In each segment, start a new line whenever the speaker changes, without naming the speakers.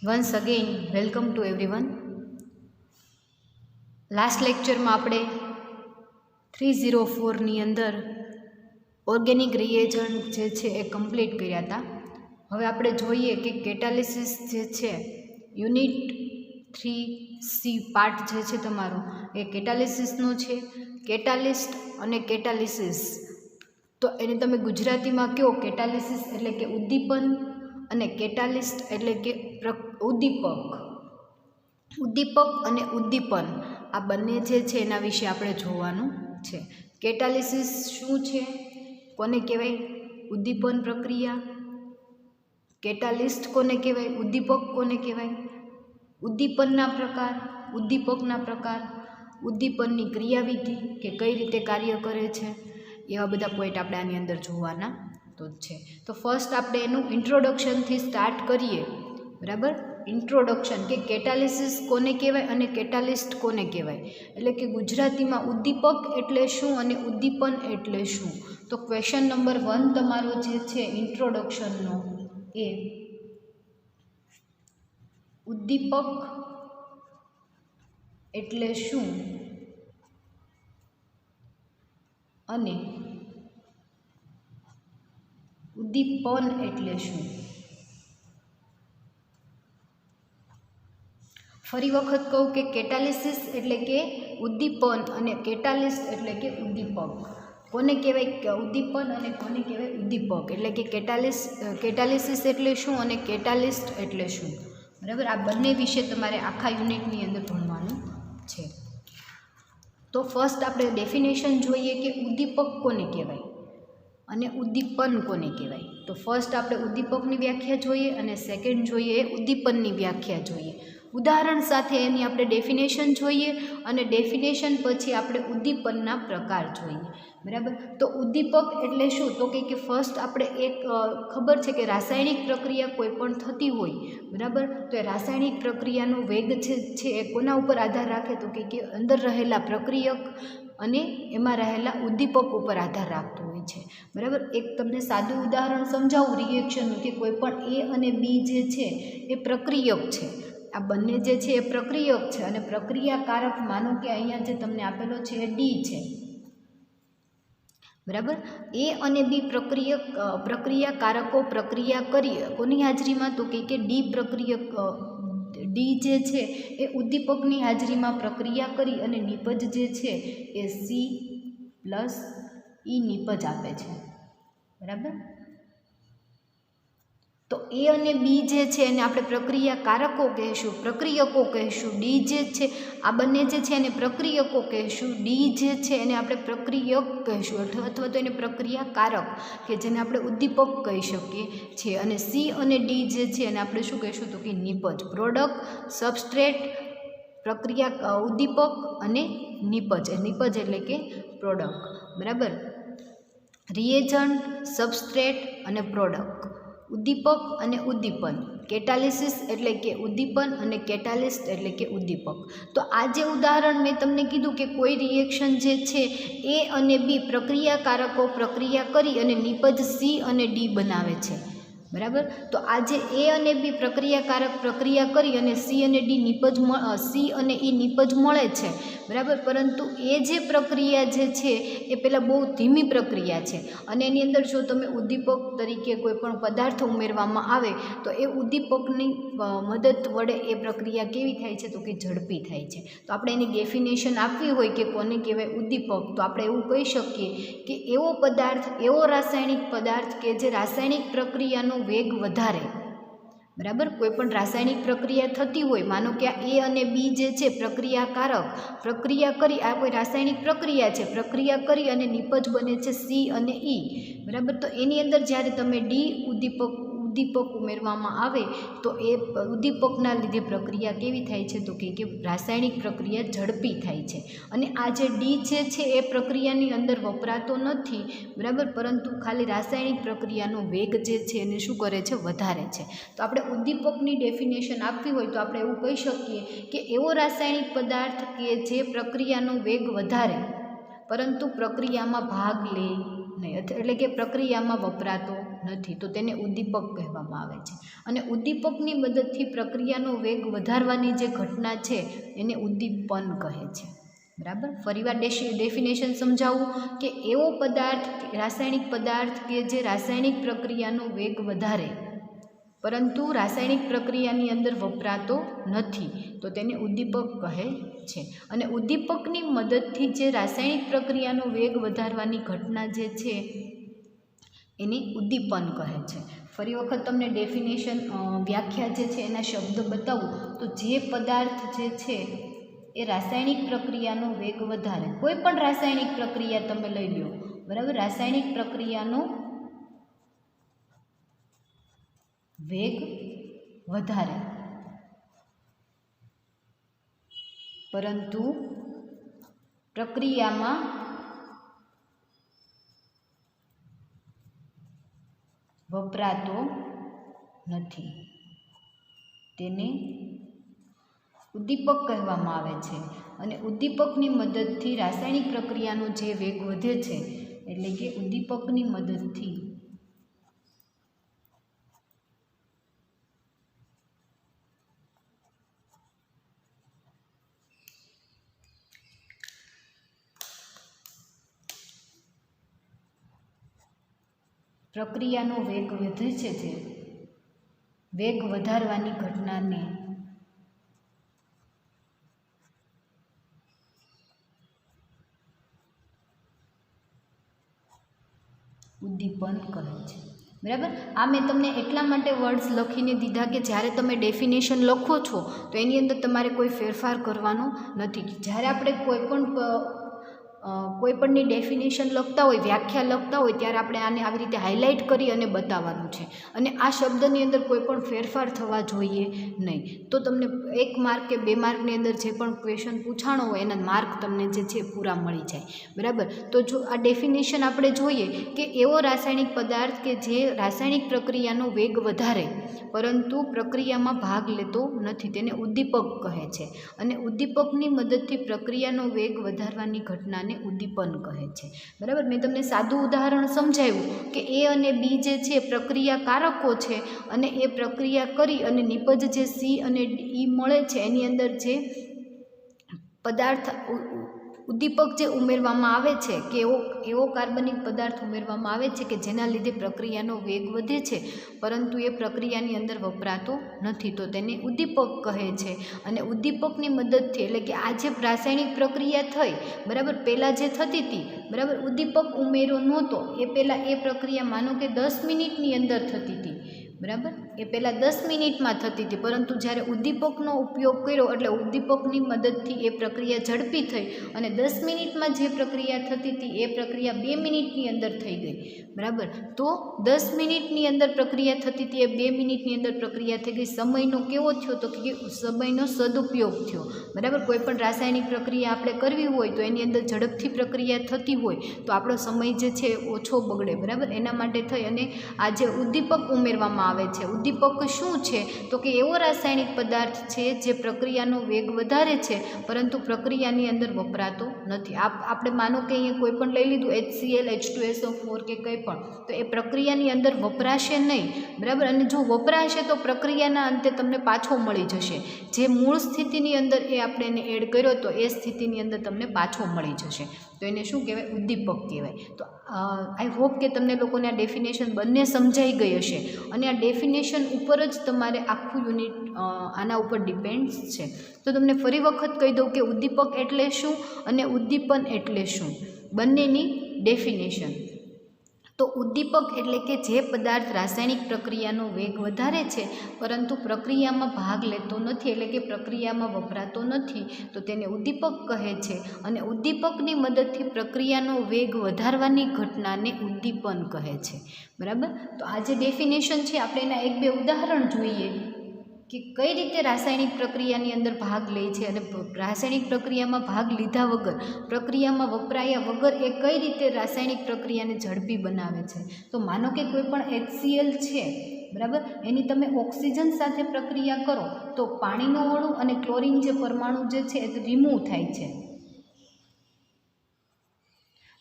Once again welcome to everyone. Last લેક્ચરમાં આપણે 304ની અંદર ઓર્ગેનિક રિએજન્ટ જે છે એ કમ્પ્લીટ કર્યા હતા. હવે આપણે જોઈએ કે કેટાલિસિસ જે છે યુનિટ 3C પાર્ટ જે છે તમારો એ કેટાલિસિસનો છે. કેટાલિસ્ટ અને કેટાલિસિસ તો એને તમે ગુજરાતીમાં કહો કેટાલિસિસ એટલે કે ઉદ્દીપન અને કેટાલિસ્ટ એટલે કે ઉદ્દીપક. ઉદ્દીપક અને ઉદ્દીપન આ બંને જે છે એના વિશે આપણે જોવાનું છે. કેટાલિસિસ શું છે, કોને કહેવાય, ઉદ્દીપન પ્રક્રિયા. કેટાલિસ્ટ કોને કહેવાય, ઉદ્દીપક કોને કહેવાય, ઉદ્દીપનના પ્રકાર, ઉદ્દીપકના પ્રકાર, ઉદ્દીપનની ક્રિયાવિધિ કે કઈ રીતે કાર્ય કરે છે, એવા બધા પોઈન્ટ આપણે આની અંદર જોવાના તો છે. તો ફર્સ્ટ આપણે એનું ઇન્ટ્રોડક્શનથી સ્ટાર્ટ કરીએ. બરાબર, ઇન્ટ્રોડક્શન કે કેટાલિસિસ કોને કહેવાય અને કેટાલિસ્ટ કોને કહેવાય, એટલે કે ગુજરાતીમાં ઉદ્દીપક એટલે શું અને ઉદ્દીપન એટલે શું. તો ક્વેશ્ચન નંબર 1 તમારો જે છે ઇન્ટ્રોડક્શનનો એ ઉદ્દીપક એટલે શું અને ઉદ્દીપન એટલે શું. ફરી વખત કહું કે કેટાલિસિસ એટલે કે ઉદ્દીપન અને કેટાલિસ્ટ એટલે કે ઉદ્દીપક. કોને કહેવાય ઉદ્દીપન અને કોને કહેવાય ઉદ્દીપક, એટલે કે કેટાલિસિસ એટલે શું અને કેટાલિસ્ટ એટલે શું. બરાબર, આ બંને વિશે તમારે આખા યુનિટની અંદર ભણવાનું છે. તો ફર્સ્ટ આપણે ડેફિનેશન જોઈએ કે ઉદ્દીપક કોને કહેવાય અને ઉદ્દીપન કોને કહેવાય. તો ફર્સ્ટ આપણે ઉદ્દીપકની વ્યાખ્યા જોઈએ અને સેકન્ડ જોઈએ ઉદ્દીપનની વ્યાખ્યા જોઈએ. ઉદાહરણ સાથે એની આપણે ડેફિનેશન જોઈએ અને ડેફિનેશન પછી આપણે ઉદ્દીપનના પ્રકાર જોઈએ. બરાબર, તો ઉદ્દીપક એટલે શું, તો કે ફર્સ્ટ આપણે એક ખબર છે કે રાસાયણિક પ્રક્રિયા કોઈ પણ થતી હોય, બરાબર, તો એ રાસાયણિક પ્રક્રિયાનો વેગ છે એ કોના ઉપર આધાર રાખે, તો કે અંદર રહેલા પ્રક્રિયક અને એમાં રહેલા ઉદ્દીપક ઉપર આધાર રાખતો હોય છે. બરાબર, એક તમને સાદું ઉદાહરણ સમજાવું રિએક્શનનું કે કોઈ પણ એ અને બી જે છે એ પ્રક્રિયક છે. આ બંને જે છે એ પ્રક્રિયક છે અને પ્રક્રિયાકારક માનો કે અહીંયા જે તમને આપેલો છે એ ડી છે. બરાબર, એ અને બી પ્રક્રિયાકારકો પ્રક્રિયા કરી કોની હાજરીમાં, તો કે ડી પ્રક્રિયક ડી જે છે એ ઉદ્દીપકની હાજરીમાં પ્રક્રિયા કરી અને નિપજ જે છે એ C+E નિપજ આપે છે. બરાબર, તો એ અને બી જે છે એને આપણે પ્રક્રિયાકારકો કહીશું, પ્રક્રિયકો કહીશું. ડી જે છે આ બંને જે છે એને પ્રક્રિયકો કહીશું, ડી જે છે એને આપણે પ્રક્રિયક કહીશું અથવા તો એને પ્રક્રિયાકારક કે જેને આપણે ઉદ્દીપક કહી શકીએ છીએ. અને સી અને ડી જે છે એને આપણે શું કહીશું, તો કે નિપજ, પ્રોડક્ટ, સબસ્ટ્રેટ, પ્રક્રિયા ઉદ્દીપક અને નિપજ. નિપજ એટલે કે પ્રોડક્ટ. બરાબર, રિએજન્ટ, સબસ્ટ્રેટ અને પ્રોડક્ટ, ઉદ્દીપક અને ઉદ્દીપન. કેટાલિસિસ એટલે કે ઉદ્દીપન અને કેટાલિસ્ટ એટલે કે ઉદ્દીપક. તો આ જે ઉદાહરણ મેં તમને કીધું કે કોઈ રિએક્શન જે છે એ અને બી પ્રક્રિયાકારકો પ્રક્રિયા કરી અને નિપજ સી અને ડી બનાવે છે. બરાબર, તો આ જે એ અને બી પ્રક્રિયાકારક પ્રક્રિયા કરી અને સી અને ડી નિપજ સી અને ઈ નિપજ મળે છે. બરાબર, પરંતુ એ જે પ્રક્રિયા જે છે એ પહેલાં બહુ ધીમી પ્રક્રિયા છે અને એની અંદર જો તમે ઉદ્દીપક તરીકે કોઈ પણ પદાર્થ ઉમેરવામાં આવે તો એ ઉદ્દીપકની મદદ વડે એ પ્રક્રિયા કેવી થાય છે, તો કે ઝડપી થાય છે. તો આપણે એની ડેફિનેશન આપવી હોય કે કોને કહેવાય ઉદ્દીપક, તો આપણે એવું કહી શકીએ કે એવો પદાર્થ, એવો રાસાયણિક પદાર્થ કે જે રાસાયણિક પ્રક્રિયાનો વેગ વધારે. બરાબર, કોઈ પણ રાસાયણિક પ્રક્રિયા થતી હોય, માનો કે આ એ અને બી જે છે પ્રક્રિયાકારક પ્રક્રિયા કરી, આ કોઈ રાસાયણિક પ્રક્રિયા છે, પ્રક્રિયા કરી અને નિપજ બને છે સી અને ઈ. બરાબર, તો એની અંદર જ્યારે તમે ડી ઉદ્દીપક ઉમેરવામાં આવે તો એ ઉદ્દીપકના લીધે પ્રક્રિયા કેવી થાય છે, તો કે રાસાયણિક પ્રક્રિયા ઝડપી થાય છે. અને આ જે ડી જે છે એ પ્રક્રિયાની અંદર વપરાતો નથી. બરાબર, પરંતુ ખાલી રાસાયણિક પ્રક્રિયાનો વેગ જે છે એને શું કરે છે, વધારે છે. તો આપણે ઉદ્દીપકની ડેફિનેશન આપવી હોય તો આપણે એવું કહી શકીએ કે એવો રાસાયણિક પદાર્થ કે જે પ્રક્રિયાનો વેગ વધારે પરંતુ પ્રક્રિયામાં ભાગ લે નહીં, એટલે કે પ્રક્રિયામાં વપરાતો નથી, તો તેને ઉદ્દીપક કહેવામાં આવે છે. અને ઉદ્દીપકની મદદથી પ્રક્રિયાનો વેગ વધારવાની જે ઘટના છે એને ઉદ્દીપન કહે છે. બરાબર. ફરીવાર ડેફિનેશન સમજાવું કે એવો પદાર્થ, રાસાયણિક પદાર્થ કે જે રાસાયણિક પ્રક્રિયાનો વેગ વધારે પરંતુ રાસાયણિક પ્રક્રિયાની અંદર વપરાતો નથી, તો તેને ઉદ્દીપક કહે છે. અને ઉદ્દીપકની મદદથી જે રાસાયણિક પ્રક્રિયાનો વેગ વધારવાની ઘટના જે છે એને ઉદ્દીપન કહે છે. ફરી વખત તમને ડેફિનેશન, વ્યાખ્યા જે છે એના શબ્દ બતાવું તો જે પદાર્થ જે છે એ રાસાયણિક પ્રક્રિયાનો વેગ વધારે, કોઈ પણ રાસાયણિક પ્રક્રિયા તમે લઈ લો, બરાબર, રાસાયણિક પ્રક્રિયાનો વેગ વધારે પરંતુ પ્રક્રિયામાં વપરાતો નથી, તેને ઉદ્દીપક કહેવામાં આવે છે. અને ઉદ્દીપકની મદદથી રાસાયણિક પ્રક્રિયાનો જે વેગ વધે છે, એટલે કે ઉદ્દીપકની મદદથી પ્રક્રિયાનો વેગ વધે છે, જે વેગ વધારવાની ઘટનાને ઉદ્દીપન કહે છે. બરાબર. આ મેં તમને એટલા માટે વર્ડ્સ લખીને દીધા કે જ્યારે તમે ડેફિનેશન લખો છો તો એની અંદર તમારે કોઈ ફેરફાર કરવાનો નથી. જ્યારે આપણે કોઈપણની ડેફિનેશન લખતા હોય, વ્યાખ્યા લખતા હોય, ત્યારે આપણે આને આવી રીતે હાઇલાઇટ કરી અને બતાવવાનું છે. અને આ શબ્દની અંદર કોઈ પણ ફેરફાર થવા જોઈએ નહીં. તો તમને 1 માર્ક કે 2 માર્કની અંદર જે પણ ક્વેશ્ચન પૂછાણો હોય એના માર્ક તમને જે છે પૂરા મળી જાય. બરાબર. તો જો આ ડેફિનેશન આપણે જોઈએ કે એવો રાસાયણિક પદાર્થ કે જે રાસાયણિક પ્રક્રિયાનો વેગ વધારે પરંતુ પ્રક્રિયામાં ભાગ લેતો નથી, તેને ઉદ્દીપક કહે છે. અને ઉદ્દીપકની મદદથી પ્રક્રિયાનો વેગ વધારવાની ઘટનાને ઉદ્દીપન કહે છે. બરાબર. મેં તમને સાદું ઉદાહરણ સમજાવ્યું કે એ અને બી જે છે પ્રક્રિયા કારકો છે, અને એ પ્રક્રિયા કરી અને નિપજ જે સી અને ઈ મળે છે એની અંદર જે પદાર્થ ઉદ્દીપક જે ઉમેરવામાં આવે છે કે એવો કાર્બનિક પદાર્થ ઉમેરવામાં આવે છે કે જેના લીધે પ્રક્રિયાનો વેગ વધે છે પરંતુ એ પ્રક્રિયાની અંદર વપરાતો નથી, તો તેને ઉદ્દીપક કહે છે. અને ઉદ્દીપકની મદદથી, એટલે કે આ જે રાસાયણિક પ્રક્રિયા થઈ, બરાબર, પહેલાં જે થતી હતી, બરાબર, ઉદ્દીપક ઉમેરો નહોતો, એ પહેલાં એ પ્રક્રિયા માનો કે 10 મિનિટની અંદર થતી હતી, બરાબર, એ પહેલાં 10 મિનિટમાં થતી હતી, પરંતુ જ્યારે ઉદ્દીપકનો ઉપયોગ કર્યો એટલે ઉદ્દીપકની મદદથી એ પ્રક્રિયા ઝડપી થઈ અને 10 મિનિટમાં જે પ્રક્રિયા થતી હતી એ પ્રક્રિયા 2 મિનિટની અંદર થઈ ગઈ. બરાબર. તો 10 મિનિટની અંદર પ્રક્રિયા થતી હતી એ 2 મિનિટની અંદર પ્રક્રિયા થઈ ગઈ. સમયનો કેવો થયો? તો કે સમયનો સદુપયોગ થયો. બરાબર. કોઈ પણ રાસાયણિક પ્રક્રિયા આપણે કરવી હોય તો એની અંદર ઝડપથી પ્રક્રિયા થતી હોય તો આપણો સમય જે છે ઓછો બગડે. બરાબર. એના માટે થઈ અને આ જે ઉદ્દીપક ઉમેરવામાં આવે છે, ઉદ્દીપક શું છે? તો કે એવો રાસાયણિક પદાર્થ છે જે પ્રક્રિયાનો વેગ વધારે છે પરંતુ પ્રક્રિયાની અંદર વપરાતો નથી. આપણે માનો કે અહીંયા કોઈ પણ લઈ લીધું HCl, H2SO4 કે કંઈ પણ, તો એ પ્રક્રિયાની અંદર વપરાશે નહીં. બરાબર. અને જો વપરાશે તો પ્રક્રિયાના અંતે તમને પાછો મળી જશે. જે મૂળ સ્થિતિની અંદર એ આપણે એને એડ કર્યો તો એ સ્થિતિની અંદર તમને પાછો મળી જશે. તો એને શું કહેવાય? ઉદ્દીપક કહેવાય. તો આઈ હોપ કે તમને લોકોને આ ડેફિનેશન બંને સમજાઈ ગઈ હશે. અને આ ડેફિનેશન ઉપર જ તમારે આખું યુનિટ આના ઉપર ડિપેન્ડ્સ છે. તો તમને ફરી વખત કહી દઉં કે ઉદ્દીપક એટલે શું અને ઉદ્દીપન એટલે શું, બંનેની ડેફિનેશન. તો ઉદ્દીપક એટલે કે જે પદાર્થ રાસાયણિક પ્રક્રિયાનો વેગ વધારે છે પરંતુ પ્રક્રિયામાં ભાગ લેતો નથી, એટલે કે પ્રક્રિયામાં વપરાતો નથી, તો તેને ઉદ્દીપક કહે છે. અને ઉદ્દીપકની મદદથી પ્રક્રિયાનો વેગ વધારવાની ઘટનાને ઉદ્દીપન કહે છે. બરાબર. તો આ જે ડેફિનેશન છે આપણે એના 1-2 ઉદાહરણ જોઈએ કે કઈ રીતે રાસાયણિક પ્રક્રિયાની અંદર ભાગ લે છે અને રાસાયણિક પ્રક્રિયામાં ભાગ લીધા વગર, પ્રક્રિયામાં વપરાયા વગર એ કઈ રીતે રાસાયણિક પ્રક્રિયાને ઝડપી બનાવે છે. તો માનો કે કોઈ પણ HCl છે, બરાબર, એની તમે ઓક્સિજન સાથે પ્રક્રિયા કરો તો પાણીનો અણુ અને ક્લોરીન જે પરમાણુ જે છે એ રિમૂવ થાય છે.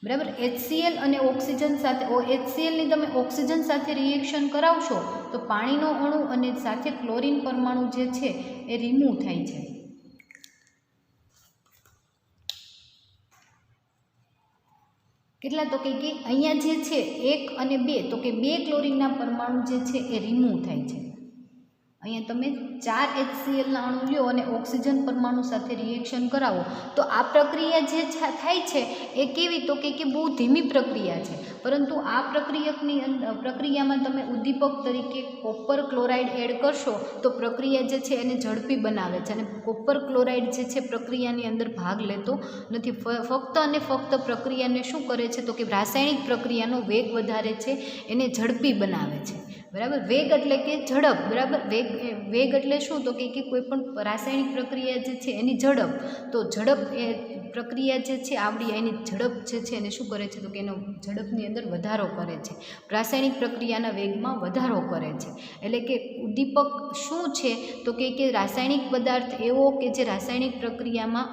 બરાબર. HCl અને ઓક્સિજન સાથે HClની તમે ઓક્સિજન સાથે રિએક્શન કરાવશો તો પાણીનો અણુ અને સાથે ક્લોરીન પરમાણુ જે છે એ રિમૂવ થાય છે. કેટલા? તો કે અહીંયા જે છે 1 અને 2, તો કે 2 ક્લોરીનના પરમાણુ જે છે એ રિમૂવ થાય છે. અહીંયા તમે 4 HClના અણુ લ્યો અને ઓક્સિજન પરમાણુ સાથે રિએક્શન કરાવો તો આ પ્રક્રિયા જે થાય છે એ કેવી? તો કે બહુ ધીમી પ્રક્રિયા છે, પરંતુ આ પ્રક્રિયામાં તમે ઉદ્દીપક તરીકે કોપર ક્લોરાઇડ એડ કરશો તો પ્રક્રિયા જે છે એને ઝડપી બનાવે છે. અને કોપર ક્લોરાઇડ જે છે પ્રક્રિયાની અંદર ભાગ લેતો નથી, ફક્ત અને ફક્ત પ્રક્રિયાને શું કરે છે? તો કે રાસાયણિક પ્રક્રિયાનો વેગ વધારે છે, એને ઝડપી બનાવે છે. બરાબર. વેગ એટલે કે ઝડપ. બરાબર. વેગ એટલે શું? તો કે કોઈ પણ રાસાયણિક પ્રક્રિયા જે છે એની ઝડપ. તો ઝડપ એ પ્રક્રિયા જે છે એની ઝડપ જે છે એને શું કરે છે? તો કે એનો ઝડપની અંદર વધારો કરે છે, રાસાયણિક પ્રક્રિયાના વેગમાં વધારો કરે છે. એટલે કે ઉદ્દીપક શું છે? તો કે રાસાયણિક પદાર્થ એવો કે જે રાસાયણિક પ્રક્રિયાનો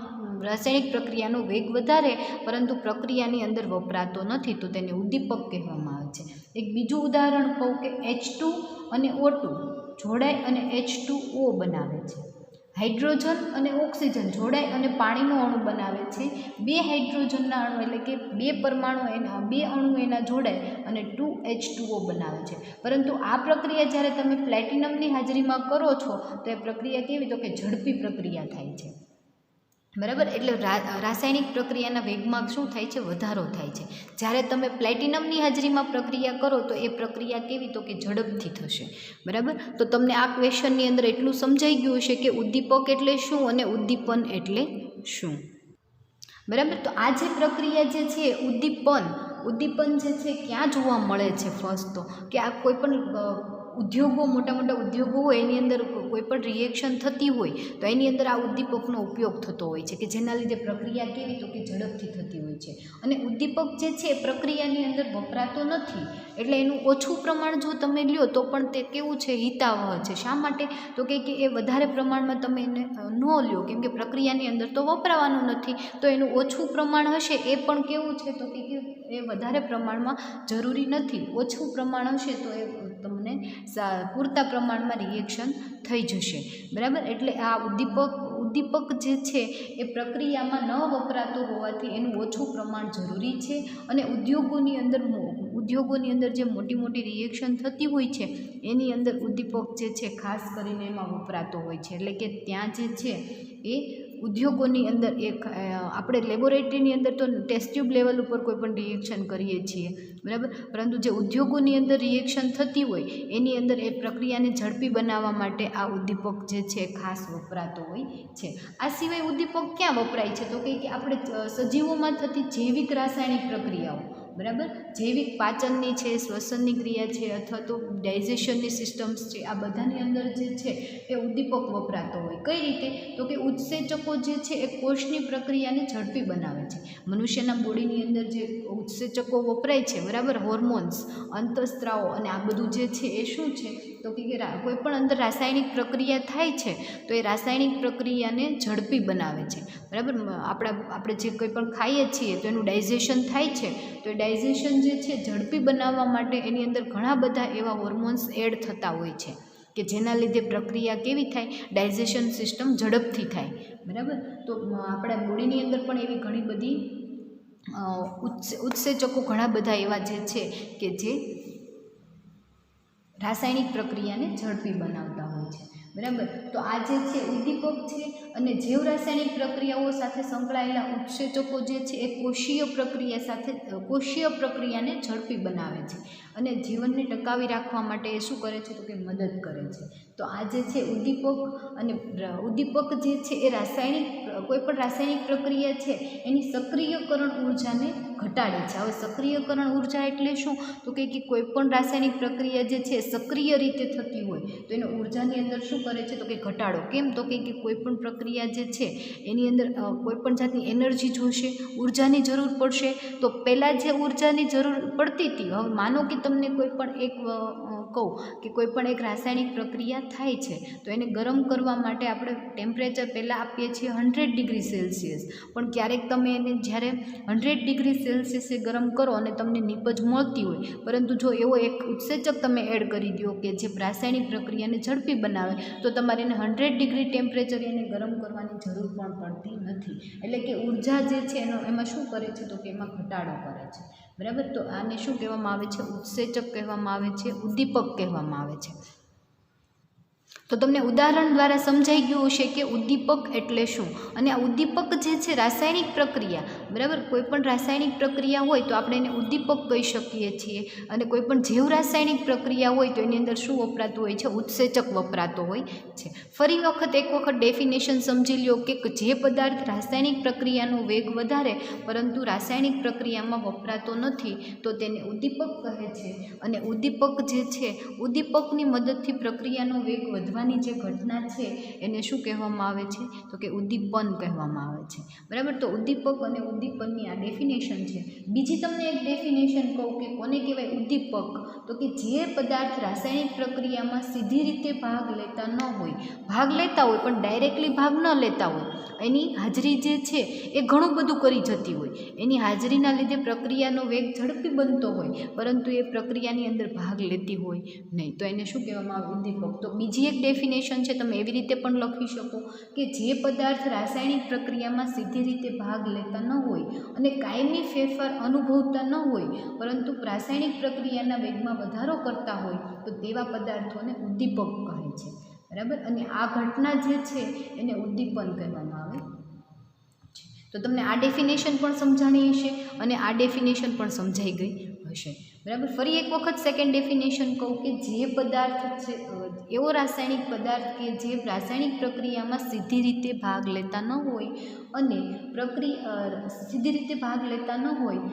વેગ વધારે પરંતુ પ્રક્રિયાની અંદર વપરાતો નથી, તો તેને ઉદ્દીપક કહેવામાં આવે છે. એક બીજું ઉદાહરણ કહું કે H2 અને O2 જોડાય અને H2O બનાવે છે. હાઇડ્રોજન અને ઓક્સિજન જોડાય અને પાણીનો અણુ બનાવે છે. 2 હાઇડ્રોજનના અણુ એટલે કે 2 પરમાણુ અણુ એના જોડાય અને 2H2O બનાવે છે. પરંતુ આ પ્રક્રિયા જ્યારે તમે પ્લેટિનમની હાજરીમાં કરો છો તો એ પ્રક્રિયા કેવી? તો કે ઝડપી પ્રક્રિયા થાય છે. બરાબર. એટલે રાસાયણિક પ્રક્રિયાના વેગમાં શું થાય છે? વધારો થાય છે. જ્યારે તમે પ્લેટિનમની હાજરીમાં પ્રક્રિયા કરો તો એ પ્રક્રિયા કેવી? તો કે ઝડપથી થશે. બરાબર. તો તમને આ ક્વેશ્ચનની અંદર એટલું સમજાઈ ગયું હશે કે ઉદ્દીપક એટલે શું અને ઉદ્દીપન એટલે શું. બરાબર. તો આ જે પ્રક્રિયા જે છે ઉદ્દીપન જે છે ક્યાં જોવા મળે છે? ફર્સ્ટ તો કે આ કોઈ પણ ઉદ્યોગો, મોટા મોટા ઉદ્યોગો હોય એની અંદર કોઈ પણ રિએક્શન થતી હોય તો એની અંદર આ ઉદ્દીપકનો ઉપયોગ થતો હોય છે કે જેના લીધે પ્રક્રિયા કેવી? તો કે ઝડપથી થતી હોય છે. અને ઉદ્દીપક જે છે એ પ્રક્રિયાની અંદર વપરાતો નથી, એટલે એનું ઓછું પ્રમાણ જો તમે લ્યો તો પણ તે કેવું છે? હિતાવહ છે. શા માટે? તો કે એ વધારે પ્રમાણમાં તમે એને ન લ્યો, કેમ કે પ્રક્રિયાની અંદર તો વપરાવાનું નથી, તો એનું ઓછું પ્રમાણ હશે એ પણ કેવું છે? તો કે એ વધારે પ્રમાણમાં જરૂરી નથી. ઓછું પ્રમાણ હશે તો એ તમને પૂરતા પ્રમાણમાં રિએક્શન થઈ જશે. બરાબર. એટલે આ ઉદ્દીપક જે છે એ પ્રક્રિયામાં ન વપરાતો હોવાથી એનું ઓછું પ્રમાણ જરૂરી છે. અને ઉદ્યોગોની અંદર જે મોટી મોટી રિએક્શન થતી હોય છે એની અંદર ઉદ્દીપક જે છે ખાસ કરીને એમાં વપરાતો હોય છે. એટલે કે ત્યાં જે છે એ ઉદ્યોગોની અંદર આપણે લેબોરેટરીની અંદર તો ટેસ્ટ ટ્યુબ લેવલ ઉપર કોઈ પણ રિએક્શન કરીએ છીએ. બરાબર. પરંતુ જે ઉદ્યોગોની અંદર રિએક્શન થતી હોય એની અંદર એ પ્રક્રિયાને ઝડપી બનાવવા માટે આ ઉદ્દીપક જે છે ખાસ વપરાતો હોય છે. આ સિવાય ઉદ્દીપક ક્યાં વપરાય છે? તો કે આપણે સજીવોમાં થતી જૈવિક રાસાયણિક પ્રક્રિયાઓ. બરાબર. જૈવિક પાચનની છે, શ્વસનની ક્રિયા છે, અથવા તો ડાયજેશનની સિસ્ટમ્સ છે, આ બધાની અંદર જે છે એ ઉદ્દીપક વપરાતો હોય. કઈ રીતે? તો કે ઉત્સેચકો જે છે એ કોષની પ્રક્રિયાને ઝડપી બનાવે છે. મનુષ્યના બોડીની અંદર જે ઉત્સેચકો વપરાય છે, બરાબર, હોર્મોન્સ, અંતઃસ્ત્રાવો અને આ બધું જે છે એ શું છે? તો કે કોઈ પણ અંદર રાસાયણિક પ્રક્રિયા થાય છે તો એ રાસાયણિક પ્રક્રિયાને ઝડપી બનાવે છે. બરાબર. આપણે જે કંઈ પણ ખાઈએ છીએ તો એનું ડાયજેશન થાય છે, તો એ ડાયજેશન જે છે ઝડપી બનાવવા માટે એની અંદર ઘણા બધા એવા હોર્મોન્સ એડ થતા હોય છે કે જેના લીધે પ્રક્રિયા કેવી થાય? ડાયજેશન સિસ્ટમ ઝડપથી થાય. બરાબર. તો આપણા બોડીની અંદર પણ એવી ઘણી બધી ઉત્સેચકો ઘણા બધા એવા જે છે કે જે રાસાયણિક પ્રક્રિયાને ઝડપી બનાવતા હોય છે. બરાબર. તો આ જે છે ઉદ્દીપક છે અને જૈવ રાસાયણિક પ્રક્રિયાઓ સાથે સંકળાયેલા ઉત્સેચકો જે છે એ કોષીય પ્રક્રિયાને ઝડપી બનાવે છે અને જીવનને ટકાવી રાખવા માટે એ શું કરે છે? તો કે મદદ કરે છે. તો આ જે છે ઉદ્દીપક જે છે એ કોઈ પણ રાસાયણિક પ્રક્રિયા છે એની સક્રિયકરણ ઉર્જાને ઘટાડે છે. હવે સક્રિયકરણ ઉર્જા એટલે શું? તો કે કોઈ પણ રાસાયણિક પ્રક્રિયા જે છે સક્રિય રીતે થતી હોય તો એનો ઉર્જાની અંદર શું કરે છે? તો કે ઘટાડો. કેમ? તો કે કોઈ પણ પ્રક્રિયા જે છે એની અંદર કોઈ પણ જાતની એનર્જી જોશે, ઉર્જાની જરૂર પડશે. તો પહેલાં જે ઉર્જાની જરૂર પડતી હતી, હવે માનો કે તમને કોઈ પણ એક કહું કે કોઈ પણ એક રાસાયણિક પ્રક્રિયા થાય છે તો એને ગરમ કરવા માટે આપણે ટેમ્પરેચર પહેલાં આપીએ છીએ 100 ડિગ્રી સેલ્સિયસ, પણ ક્યારેક તમે એને જ્યારે 100 ડિગ્રી સેલ્સિયસે ગરમ કરો અને તમને નીપજ મળતી હોય, પરંતુ જો એવો એક ઉત્સેચક તમે એડ કરી દો કે જે રાસાયણિક પ્રક્રિયાને ઝડપી બનાવે તો તમારે એને 100 ડિગ્રી ટેમ્પરેચર એને ગરમ કરવાની જરૂર પણ પડતી નથી. એટલે કે ઉર્જા જે છે એમાં શું કરે છે તો કે એમાં ઘટાડો કરે છે, બરાબર. તો આને શું કહેવામાં આવે છે? ઉત્સેચક કહેવામાં આવે છે, ઉદ્દીપક કહેવામાં આવે છે. તો તમને ઉદાહરણ દ્વારા સમજાઈ ગયું હશે કે ઉદ્દીપક એટલે શું. અને આ ઉદ્દીપક જે છે રાસાયણિક પ્રક્રિયા, બરાબર, કોઈ પણ રાસાયણિક પ્રક્રિયા હોય તો આપણે એને ઉદ્દીપક કહી શકીએ છીએ. અને કોઈ પણ જીવ રાસાયણિક પ્રક્રિયા હોય તો એની અંદર શું વપરાતું હોય છે? ઉત્સેચક વપરાતો હોય છે. ફરી એક વખત ડેફિનેશન સમજી લો કે જે પદાર્થ રાસાયણિક પ્રક્રિયાનો વેગ વધારે પરંતુ રાસાયણિક પ્રક્રિયામાં વપરાતો નથી તો તેને ઉદ્દીપક કહે છે. અને ઉદ્દીપક જે છે, ઉદ્દીપકની મદદથી પ્રક્રિયાનો વેગ વધવાની જે ઘટના છે એને શું કહેવામાં આવે છે તો કે ઉદ્દીપન કહેવામાં આવે છે, બરાબર. તો ઉદ્દીપક અને ઉદ્દીપનની આ ડેફિનેશન છે. બીજી તમને એક ડેફિનેશન કહું કે કોને કહેવાય ઉદ્દીપક, તો કે જે પદાર્થ રાસાયણિક પ્રક્રિયામાં સીધી રીતે ભાગ લેતા ન હોય, ભાગ લેતા હોય પણ ડાયરેક્ટલી ભાગ ન લેતા હોય, એની હાજરી જે છે એ ઘણું બધું કરી જતી હોય, એની હાજરીના લીધે પ્રક્રિયાનો વેગ ઝડપી બનતો હોય પરંતુ એ પ્રક્રિયાની અંદર ભાગ લેતી હોય નહીં, તો એને શું કહેવામાં આવે? ઉદ્દીપક. તો બીજી એક ડેફિનેશન છે, તમે એવી રીતે પણ લખી શકો કે જે પદાર્થ રાસાયણિક પ્રક્રિયામાં સીધી રીતે ભાગ લેતા ન હોય અને કાયમી ફેરફાર અનુભવતા ન હોય પરંતુ રાસાયણિક પ્રક્રિયાના વેગમાં વધારો કરતા હોય તો તેવા પદાર્થોને ઉદ્દીપક કહે છે, બરાબર. અને આ ઘટના જે છે એને ઉદ્દીપન કહેવામાં આવે છે. તો તમને આ ડેફિનેશન પણ સમજાણી હશે અને આ ડેફિનેશન પણ સમજાઈ ગઈ હશે, બરાબર. ફરી એક વખત સેકન્ડ ડેફિનેશન કહું કે જે પદાર્થ છે એવો રાસાયણિક પદાર્થ કે જે રાસાયણિક પ્રક્રિયામાં સીધી રીતે ભાગ લેતા ન હોય અને સીધી રીતે ભાગ લેતા ન હોય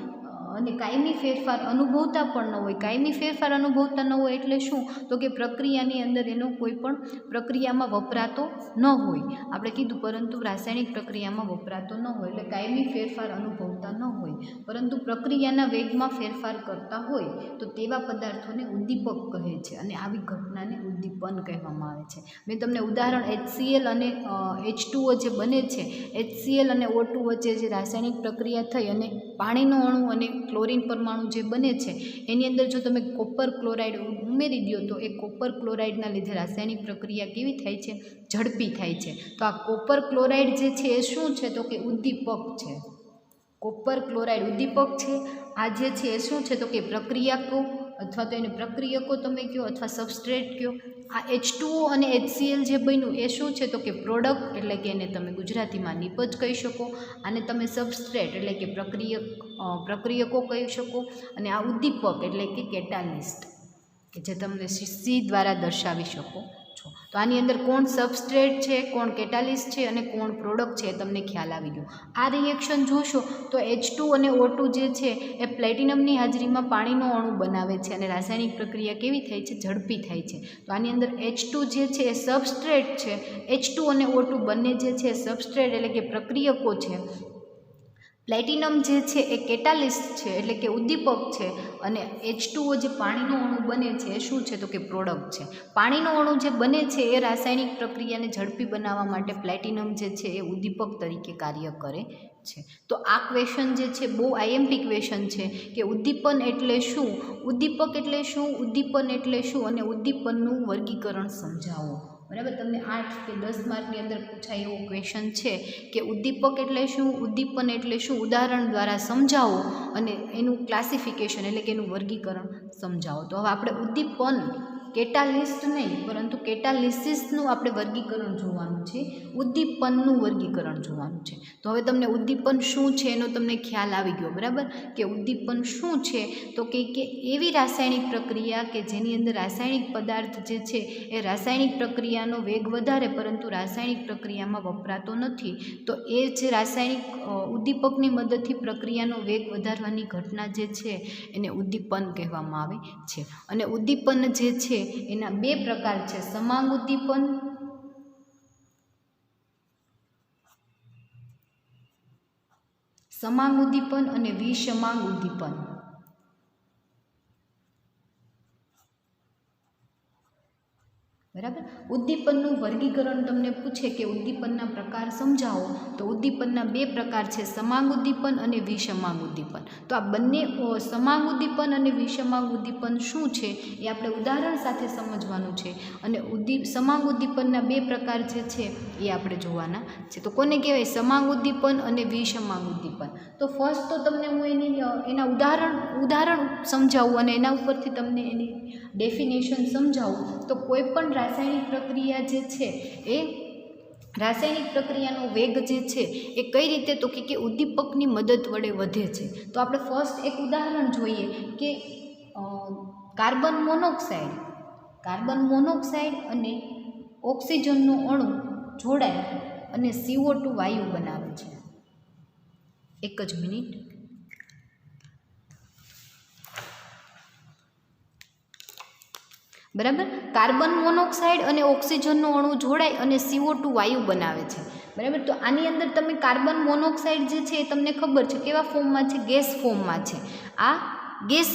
અને કાયમી ફેરફાર અનુભવતા પણ ન હોય. કાયમી ફેરફાર અનુભવતા ન હોય એટલે શું તો કે પ્રક્રિયાની અંદર એનો કોઈ પણ પ્રક્રિયામાં વપરાતો ન હોય, આપણે કીધું, પરંતુ રાસાયણિક પ્રક્રિયામાં વપરાતો ન હોય એટલે કાયમી ફેરફાર અનુભવતા ન હોય પરંતુ પ્રક્રિયાના વેગમાં ફેરફાર કરતા હોય તો તેવા પદાર્થોને ઉદ્દીપક કહે છે અને આવી ઘટનાને ઉદ્દીપન કહેવામાં આવે છે. મેં તમને ઉદાહરણ HCl અને H2O જે બને છે, HCl અને O2 વચ્ચે જે રાસાયણિક પ્રક્રિયા થઈ અને પાણીનો અણુ અને ક્લોરીન પરમાણુ જે બને છે એની અંદર જો તમે કોપર ક્લોરાઇડ ઉમેરી દો તો એ કોપર ક્લોરાઇડના લીધે રાસાયણિક પ્રક્રિયા કેવી થાય છે? ઝડપી થાય છે. તો આ કોપર ક્લોરાઇડ જે છે એ શું છે તો કે ઉદ્દીપક છે. કોપર ક્લોરાઇડ ઉદ્દીપક છે. આ જે છે એ શું છે તો કે પ્રક્રિયકો અથવા તો એને પ્રક્રિયકો તમે કહો અથવા સબસ્ટ્રેટ કહો. આ H2O અને HCl જે બન્યું એ શું છે તો કે પ્રોડક્ટ, એટલે કે એને તમે ગુજરાતીમાં નિપજ કહી શકો. આને તમે સબસ્ટ્રેટ એટલે કે પ્રક્રિયકો કહી શકો. અને આ ઉદ્દીપક એટલે કે કેટાલિસ્ટ કે જે તમને C દ્વારા દર્શાવી શકો છો. તો આની અંદર કોણ સબસ્ટ્રેટ છે, કોણ કેટાલિસ્ટ છે અને કોણ પ્રોડક્ટ છે એ તમને ખ્યાલ આવી ગયો. આ રિએક્શન જોશો તો H2 અને O2 જે છે એ પ્લેટિનમની હાજરીમાં પાણીનો અણુ બનાવે છે અને રાસાયણિક પ્રક્રિયા કેવી થાય છે? ઝડપી થાય છે. તો આની અંદર H2 જે છે એ સબસ્ટ્રેટ છે, H2 અને O2 બંને જે છે એ સબસ્ટ્રેટ એટલે કે પ્રક્રિયકો છે. પ્લેટિનમ જે છે એ કેટાલિસ્ટ છે એટલે કે ઉદ્દીપક છે અને H2O જે પાણીનો અણુ બને છે એ શું છે તો કે પ્રોડક્ટ છે. પાણીનો અણુ જે બને છે એ રાસાયણિક પ્રક્રિયાને ઝડપી બનાવવા માટે પ્લેટિનમ જે છે એ ઉદ્દીપક તરીકે કાર્ય કરે છે. તો આ ક્વેશ્ચન જે છે બહુ IMP ક્વેશ્ચન છે કે ઉદ્દીપન એટલે શું, ઉદ્દીપક એટલે શું, ઉદ્દીપન એટલે શું અને ઉદ્દીપનનું વર્ગીકરણ સમજાવો, બરાબર. તમને 8 કે 10 માર્કની અંદર પૂછાય એવો ક્વેશ્ચન છે કે ઉદ્દીપક એટલે શું, ઉદ્દીપન એટલે શું, ઉદાહરણ દ્વારા સમજાવો અને એનું ક્લાસિફિકેશન એટલે કે એનું વર્ગીકરણ સમજાવો. તો હવે આપણે ઉદ્દીપન, કેટાલિસ્ટ નહીં પરંતુ કેટાલિસિસનું આપણે વર્ગીકરણ જોવાનું છે, ઉદ્દીપનનું વર્ગીકરણ જોવાનું છે. તો હવે તમને ઉદ્દીપન શું છે એનો તમને ખ્યાલ આવી ગયો, બરાબર. કે ઉદ્દીપન શું છે તો કે એવી રાસાયણિક પ્રક્રિયા કે જેની અંદર રાસાયણિક પદાર્થ જે છે એ રાસાયણિક પ્રક્રિયાનો વેગ વધારે પરંતુ રાસાયણિક પ્રક્રિયામાં વપરાતો નથી, તો એ જે રાસાયણિક ઉદ્દીપકની મદદથી પ્રક્રિયાનો વેગ વધારવાની ઘટના જે છે એને ઉદ્દીપન કહેવામાં આવે છે. અને ઉદ્દીપન જે છે એના 2 પ્રકાર છે, સમાંગ ઉદ્દીપન અને વિસમાંગ ઉદ્દીપન. બરાબર. ઉદ્દીપનનું વર્ગીકરણ તમને પૂછે કે ઉદ્દીપનના પ્રકાર સમજાવો, તો ઉદ્દીપનના બે પ્રકાર છે, સમાંગ ઉદ્દીપન અને વિષમાંગ ઉદ્દીપન. તો આ બંને સમાંગ ઉદ્દીપન અને વિષમાંગ ઉદ્દીપન શું છે એ આપણે ઉદાહરણ સાથે સમજવાનું છે. અને સમાંગ ઉદ્દીપનના બે પ્રકાર જે છે એ આપણે જોવાના છે. તો કોને કહેવાય સમાંગ ઉદ્દીપન અને વિષમાંગ ઉદ્દીપન? તો ફર્સ્ટ તો તમને હું એના ઉદાહરણ સમજાવું અને એના ઉપરથી તમને એની ડેફિનેશન સમજાવું. તો કોઈ પણ રાસાયણિક પ્રક્રિયા જે છે એ રાસાયણિક પ્રક્રિયાનો વેગ જે છે એ કઈ રીતે, તો કે ઉદ્દીપકની મદદ વડે વધે છે. તો આપણે ફર્સ્ટ એક ઉદાહરણ જોઈએ કે કાર્બન મોનોક્સાઇડ અને ઓક્સિજનનો અણુ જોડાય અને CO2 વાયુ બનાવે છે. એક જ મિનિટ. બરાબર. કાર્બન મોનોક્સાઇડ અને ઓક્સિજનનો અણુ જોડાય અને CO2 વાયુ બનાવે છે. બરાબર. તો આની અંદર તમે કાર્બન મોનોક્સાઇડ જે છે એ તમને ખબર છે કેવા ફોર્મમાં છે, ગેસ ફોર્મમાં છે. આ ગેસ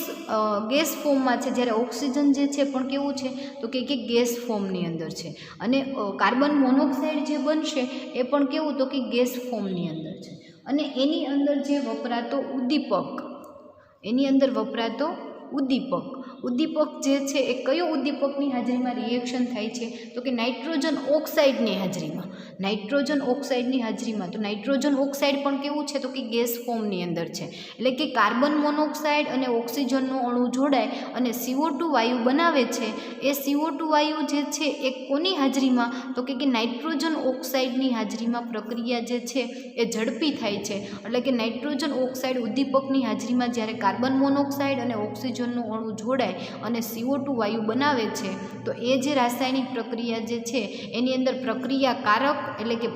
ફોર્મમાં છે, જ્યારે ઓક્સિજન જે છે પણ કેવું છે તો કે ગેસ ફોર્મની અંદર છે. અને કાર્બન મોનોક્સાઇડ જે બનશે એ પણ કેવું તો કે ગેસ ફોર્મની અંદર છે. અને એની અંદર જે વપરાતો ઉદ્દીપક જે છે એ કયો ઉદ્દીપકની હાજરીમાં રિએક્શન થાય છે, તો કે નાઇટ્રોજન ઓક્સાઇડની હાજરીમાં. તો નાઇટ્રોજન ઓક્સાઇડ પણ કેવું છે તો કે ગેસ ફોર્મની અંદર છે. એટલે કે કાર્બન મોનોક્સાઇડ અને ઓક્સિજનનો અણુ જોડાય અને CO2 વાયુ બનાવે છે. એ CO2 વાયુ જે છે એ કોની હાજરીમાં, તો કે નાઇટ્રોજન ઓક્સાઇડની હાજરીમાં પ્રક્રિયા જે છે એ ઝડપી થાય છે. એટલે કે નાઇટ્રોજન ઓક્સાઇડ ઉદ્દીપકની હાજરીમાં જ્યારે કાર્બન મોનોક્સાઇડ અને ઓક્સિજનનો અણુ જોડાય અને CO2 વાયુ બનાવે છે, તો એ જે રાસાયણિક પ્રક્રિયા જે છે એની અંદર પ્રક્રિયાકારક એટલે કે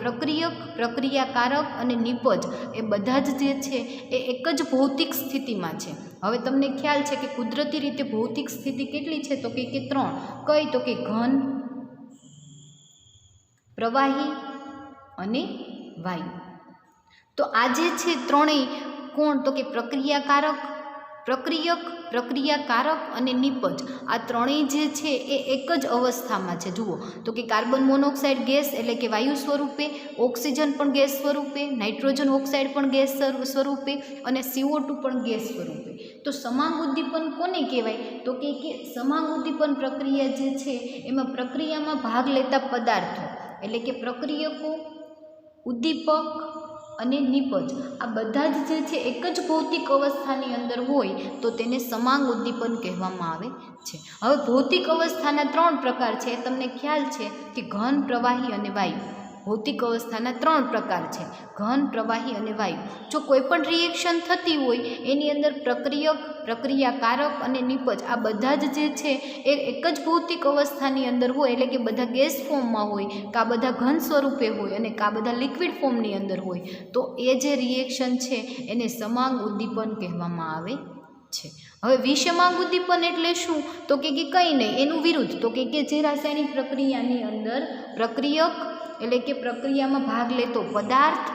પ્રક્રિયાકારક અને નિપજ એ બધા જ જે છે એ એક જ ભૌતિક સ્થિતિમાં છે. હવે તમને ખ્યાલ છે કે કુદરતી રીતે ભૌતિક સ્થિતિ કેટલી છે, તો કે 3. કઈ, તો કે ઘન, પ્રવાહી અને વાયુ. તો આ જે છે ત્રણેય કોણ, તો કે પ્રક્રિયાકારક અને નિપજ, આ ત્રણેય જે છે એ એક જ અવસ્થામાં છે. જુઓ તો કે કાર્બન મોનોક્સાઇડ ગેસ એટલે કે વાયુ સ્વરૂપે, ઓક્સિજન પણ ગેસ સ્વરૂપે, નાઇટ્રોજન ઓક્સાઇડ પણ ગેસ સ્વરૂપે અને CO2 પણ ગેસ સ્વરૂપે. તો સમાંગ ઉદ્દીપન કોને કહેવાય, તો કે સમાંગ ઉદ્દીપન પ્રક્રિયા જે છે એમાં પ્રક્રિયામાં ભાગ લેતા પદાર્થો એટલે કે પ્રક્રિયકો, ઉદ્દીપક અને નિપજ આ બધા જ જે છે એક જ ભૌતિક અવસ્થાની અંદર હોય તો તેને સમાંગ ઉદ્દીપન કહેવામાં આવે છે. હવે ભૌતિક અવસ્થાના 3 પ્રકાર છે. તમને ખ્યાલ છે કે ઘન, પ્રવાહી અને વાયુ. ભૌતિક અવસ્થાના 3 પ્રકાર છે, ઘન, પ્રવાહી અને વાયુ. જો કોઈ પણ રિએક્શન થતી હોય એની અંદર પ્રક્રિયાકારક અને નિપજ આ બધા જ જે છે એ એક જ ભૌતિક અવસ્થાની અંદર હોય, એટલે કે બધા ગેસ ફોર્મમાં હોય, કાં બધા ઘન સ્વરૂપે હોય અને કાં બધા લિક્વિડ ફોર્મની અંદર હોય, તો એ જે રિએક્શન છે એને સમાંગ ઉદ્દીપન કહેવામાં આવે છે. હવે વિષમાંગ ઉદ્દીપન એટલે શું, તો કે કંઈ નહીં, એનું વિરુદ્ધ. તો કે જે રાસાયણિક પ્રક્રિયાની અંદર પ્રક્રિયક એટલે કે પ્રક્રિયામાં ભાગ લેતો પદાર્થ,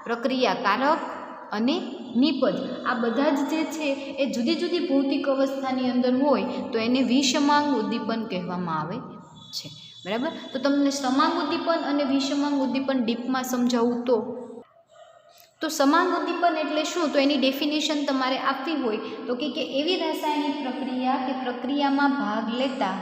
પ્રક્રિયાકારક અને નિપજ આ બધા જ જે છે એ જુદી જુદી ભૌતિક અવસ્થાની અંદર હોય તો એને વિષમાંગ ઉદ્દીપન કહેવામાં આવે છે. બરાબર. તો તમને સમાંગ ઉદ્દીપન અને વિષમાંગ ઉદ્દીપન ડીપમાં સમજાવું તો સમાંગ ઉદ્દીપન એટલે શું, તો એની ડેફિનેશન તમારે આપવી હોય તો કે એવી રાસાયણિક પ્રક્રિયા કે પ્રક્રિયામાં ભાગ લેતા,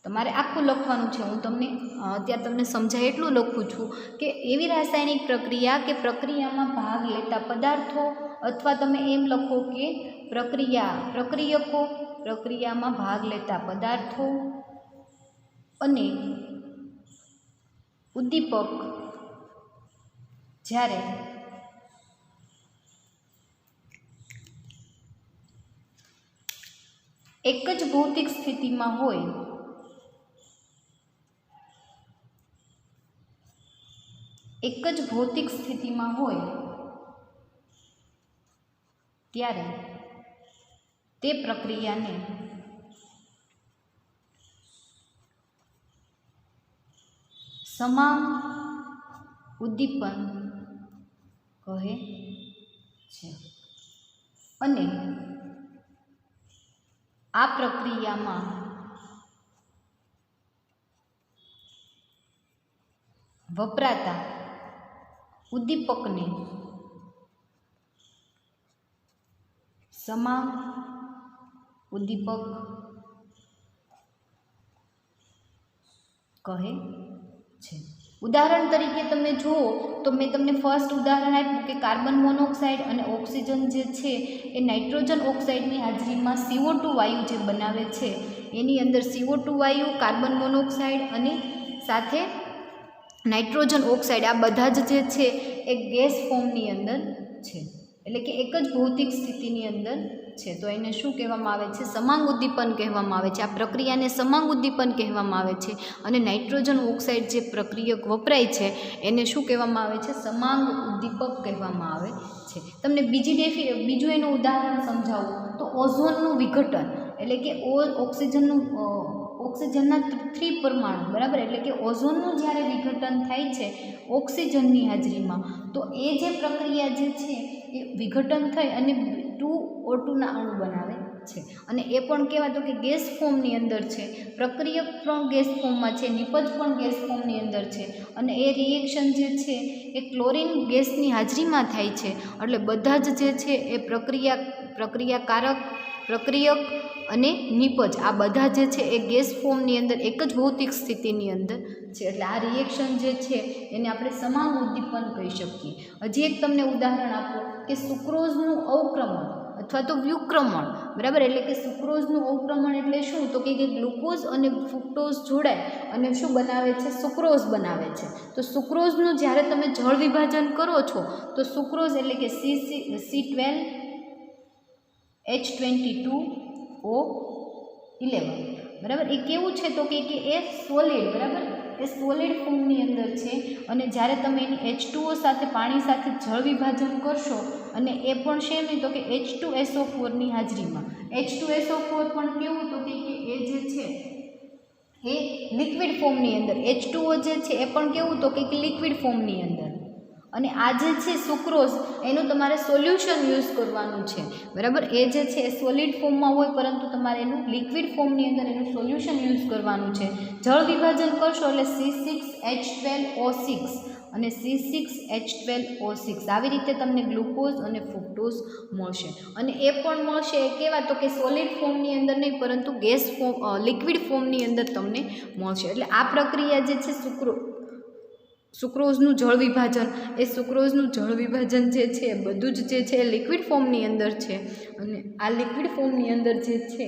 તમારે આખું લખવાનું છે, હું તમને અત્યારે તમને સમજાય એટલું લખું છું કે એવી રાસાયણિક પ્રક્રિયા કે પ્રક્રિયામાં ભાગ લેતા પદાર્થો, અથવા તમે એમ લખો કે પ્રક્રિયકો, પ્રક્રિયામાં ભાગ લેતા પદાર્થો અને ઉદ્દીપક જ્યારે એક જ ભૌતિક સ્થિતિમાં હોય ત્યારે તે પ્રક્રિયાને સમાંગ ઉદ્દીપન કહે છે. અને આ પ્રક્રિયામાં વપરાતા ઉદ્દીપકને સમાંગ ઉદ્દીપક કહે છે। ઉદાહરણ તરીકે તમે જુઓ તો મેં તમને ફર્સ્ટ ઉદાહરણ આપ્યું કે કાર્બન મોનોક્સાઇડ અને ઓક્સિજન જે છે એ નાઇટ્રોજન ઓક્સાઇડની હાજરીમાં CO2 વાયુ જે બનાવે છે એની અંદર CO2 વાયુ, કાર્બન મોનોક્સાઇડ અને સાથે નાઇટ્રોજન ઓક્સાઇડ આ બધા જ જે છે એ ગેસ ફોર્મની અંદર છે, એટલે કે એક જ ભૌતિક સ્થિતિની અંદર છે। તો એને શું કહેવામાં આવે છે? સમાંગ ઉદ્દીપન કહેવામાં આવે છે। આ પ્રક્રિયાને સમાંગ ઉદ્દીપન કહેવામાં આવે છે અને નાઇટ્રોજન ઓક્સાઇડ જે પ્રક્રિયક વપરાય છે એને શું કહેવામાં આવે છે? સમાંગ ઉદ્દીપક કહેવામાં આવે છે। તમને બીજું એનું ઉદાહરણ સમજાવું તો ઓઝોનનું વિઘટન, એટલે કે ઓક્સિજનના 3 પરમાણુ, બરાબર, એટલે કે ઓઝોનનું જ્યારે વિઘટન થાય છે ઓક્સિજનની હાજરીમાં, તો એ જે પ્રક્રિયા જે છે એ વિઘટન થઈ અને 2O2ના અણુ બનાવે છે અને એ પણ કેવા તો કે ગેસ ફોર્મની અંદર છે, પ્રક્રિયક પણ ગેસ ફોર્મમાં છે, નિપજ પણ ગેસ ફોર્મની અંદર છે અને એ રિએક્શન જે છે એ ક્લોરીન ગેસની હાજરીમાં થાય છે। એટલે બધા જ જે છે એ પ્રક્રિયાકારક, પ્રક્રિયક અને નિપજ આ બધા જે છે એ ગેસ ફોર્મની અંદર એક જ ભૌતિક સ્થિતિની અંદર છે। એટલે આ રિએક્શન જે છે એને આપણે સમાંગ ઉદ્દીપન કહી શકીએ। હજી એક તમને ઉદાહરણ આપો કે સુક્રોઝનું અવક્રમણ અથવા તો વ્યુક્રમણ, બરાબર, એટલે કે સુક્રોઝનું અવક્રમણ એટલે શું? તો કે ગ્લુકોઝ અને ફ્રુક્ટોઝ જોડાય અને શું બનાવે છે? સુક્રોઝ બનાવે છે। તો સુક્રોઝનું જ્યારે તમે જળ વિભાજન કરો છો તો સુક્રોઝ એટલે કે C12H22O11, બરાબર, એ કેવું છે? તો કે એ સોલિડ, બરાબર, એ સોલિડ ફોર્મની અંદર છે અને જ્યારે તમે એની H2O સાથે પાણી સાથે જળ વિભાજન કરશો અને એ પણ શેની? તો કે H2SO4ની હાજરીમાં। H2SO4 પણ કેવું? તો કે એ જે છે એ લિક્વિડ ફોર્મની અંદર, H2O જે છે એ પણ કેવું? તો કે લિક્વિડ ફોર્મની અંદર, અને આ જે છે સુક્રોઝ એનું તમારે સોલ્યુશન યુઝ કરવાનું છે, બરાબર, એ જે છે એ સોલિડ ફોર્મમાં હોય પરંતુ તમારે એનું લિક્વિડ ફોર્મની અંદર એનું સોલ્યુશન યુઝ કરવાનું છે। જળ વિભાજન કરશો એટલે C6H12O6 અને C6H12O6 આવી રીતે તમને ગ્લુકોઝ અને ફ્રુક્ટોઝ મળશે અને એ પણ મળશે એ કેવા? તો કે સોલિડ ફોર્મની અંદર નહીં પરંતુ ગેસ ફોર્મ, લિક્વિડ ફોર્મની અંદર તમને મળશે। એટલે આ પ્રક્રિયા જે છે સુક્રોઝનું જળ વિભાજન, એ સુક્રોઝનું જળ વિભાજન જે છે બધું જ જે છે એ લિક્વિડ ફોર્મની અંદર છે અને આ લિક્વિડ ફોર્મની અંદર જે છે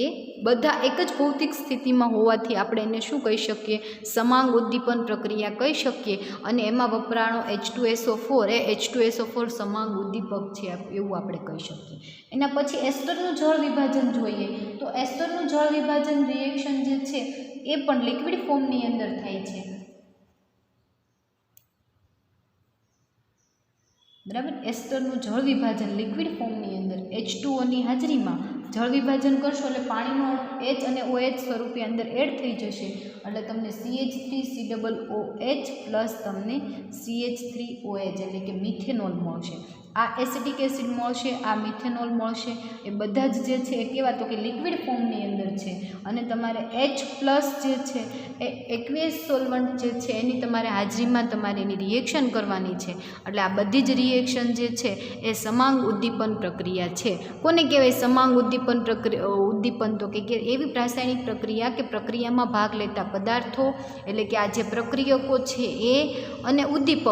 એ બધા એક જ ભૌતિક સ્થિતિમાં હોવાથી આપણે એને શું કહી શકીએ? સમાંગ ઉદ્દીપન પ્રક્રિયા કહી શકીએ અને એમાં વપરાણો H2SO4 એ H2SO4 સમાંગ ઉદ્દીપક છે એવું આપણે કહી શકીએ। એના પછી એસ્ટરનું જળ વિભાજન જોઈએ તો એસ્ટરનું જળ વિભાજન રિએક્શન જે છે એ પણ લિક્વિડ ફોર્મની અંદર થાય છે, બરાબર, એસ્ટરનું જળ વિભાજન લિક્વિડ ફોર્મની અંદર H2Oની હાજરીમાં જળ વિભાજન કરશો એટલે પાણીનો H અને OH સ્વરૂપે અંદર એડ થઈ જશે એટલે તમને CH3COOH પ્લસ તમને CH3OH એટલે કે મિથેનોલ મળશે। આ એસિટિક એસિડ મળશે, આ મિથેનોલ મળશે, એ બધા જ જે છે એ કેવા? તો કે લિક્વિડ ફોર્મની અંદર છે અને તમારે H પ્લસ જે છે એ એક્વિયસ સોલ્વન્ટ જે છે એની તમારે હાજરીમાં તમારે એની રિએક્શન કરવાની છે। એટલે આ બધી જ રિએક્શન જે છે એ સમાંગ ઉદ્દીપન પ્રક્રિયા છે। કોને કહેવાય સમાંગ ઉદ્દીપન ઉદ્દીપન? તો કે એવી રાસાયણિક પ્રક્રિયા કે પ્રક્રિયામાં ભાગ લેતા પદાર્થો, એટલે કે આ જે પ્રક્રિયકો છે એ અને ઉદ્દીપક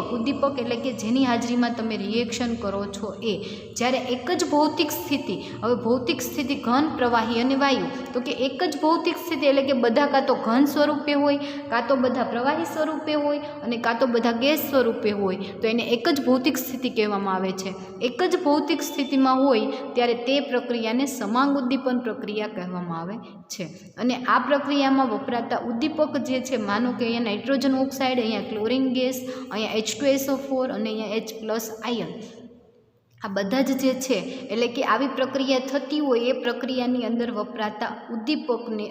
એટલે કે જેની હાજરીમાં તમે રિએક્શન કરો છો એ, જ્યારે એક જ ભૌતિક સ્થિતિ, હવે ભૌતિક સ્થિતિ ઘન, પ્રવાહી અને વાયુ, તો કે એક જ ભૌતિક સ્થિતિ એટલે કે બધા કાં તો ઘન સ્વરૂપે હોય, કાં તો બધા પ્રવાહી સ્વરૂપે હોય અને કાં તો બધા ગેસ સ્વરૂપે હોય, તો એને એક જ ભૌતિક સ્થિતિ કહેવામાં આવે છે। એક જ ભૌતિક સ્થિતિમાં હોય ત્યારે તે પ્રક્રિયાને સમાંગ ઉદ્દીપન પ્રક્રિયા કહેવામાં આવે છે અને આ પ્રક્રિયામાં વપરાતા ઉદ્દીપક જે છે, માનો કે અહીંયા નાઇટ્રોજન ઓક્સાઇડ, અહીંયા ક્લોરીન ગેસ, અહીંયા H2SO4 અને અહીંયા H પ્લસ આયન, આ બધા જ જે છે એટલે કે આવી પ્રક્રિયા થતી હોય એ પ્રક્રિયાની અંદર વપરાતા ઉદ્દીપકને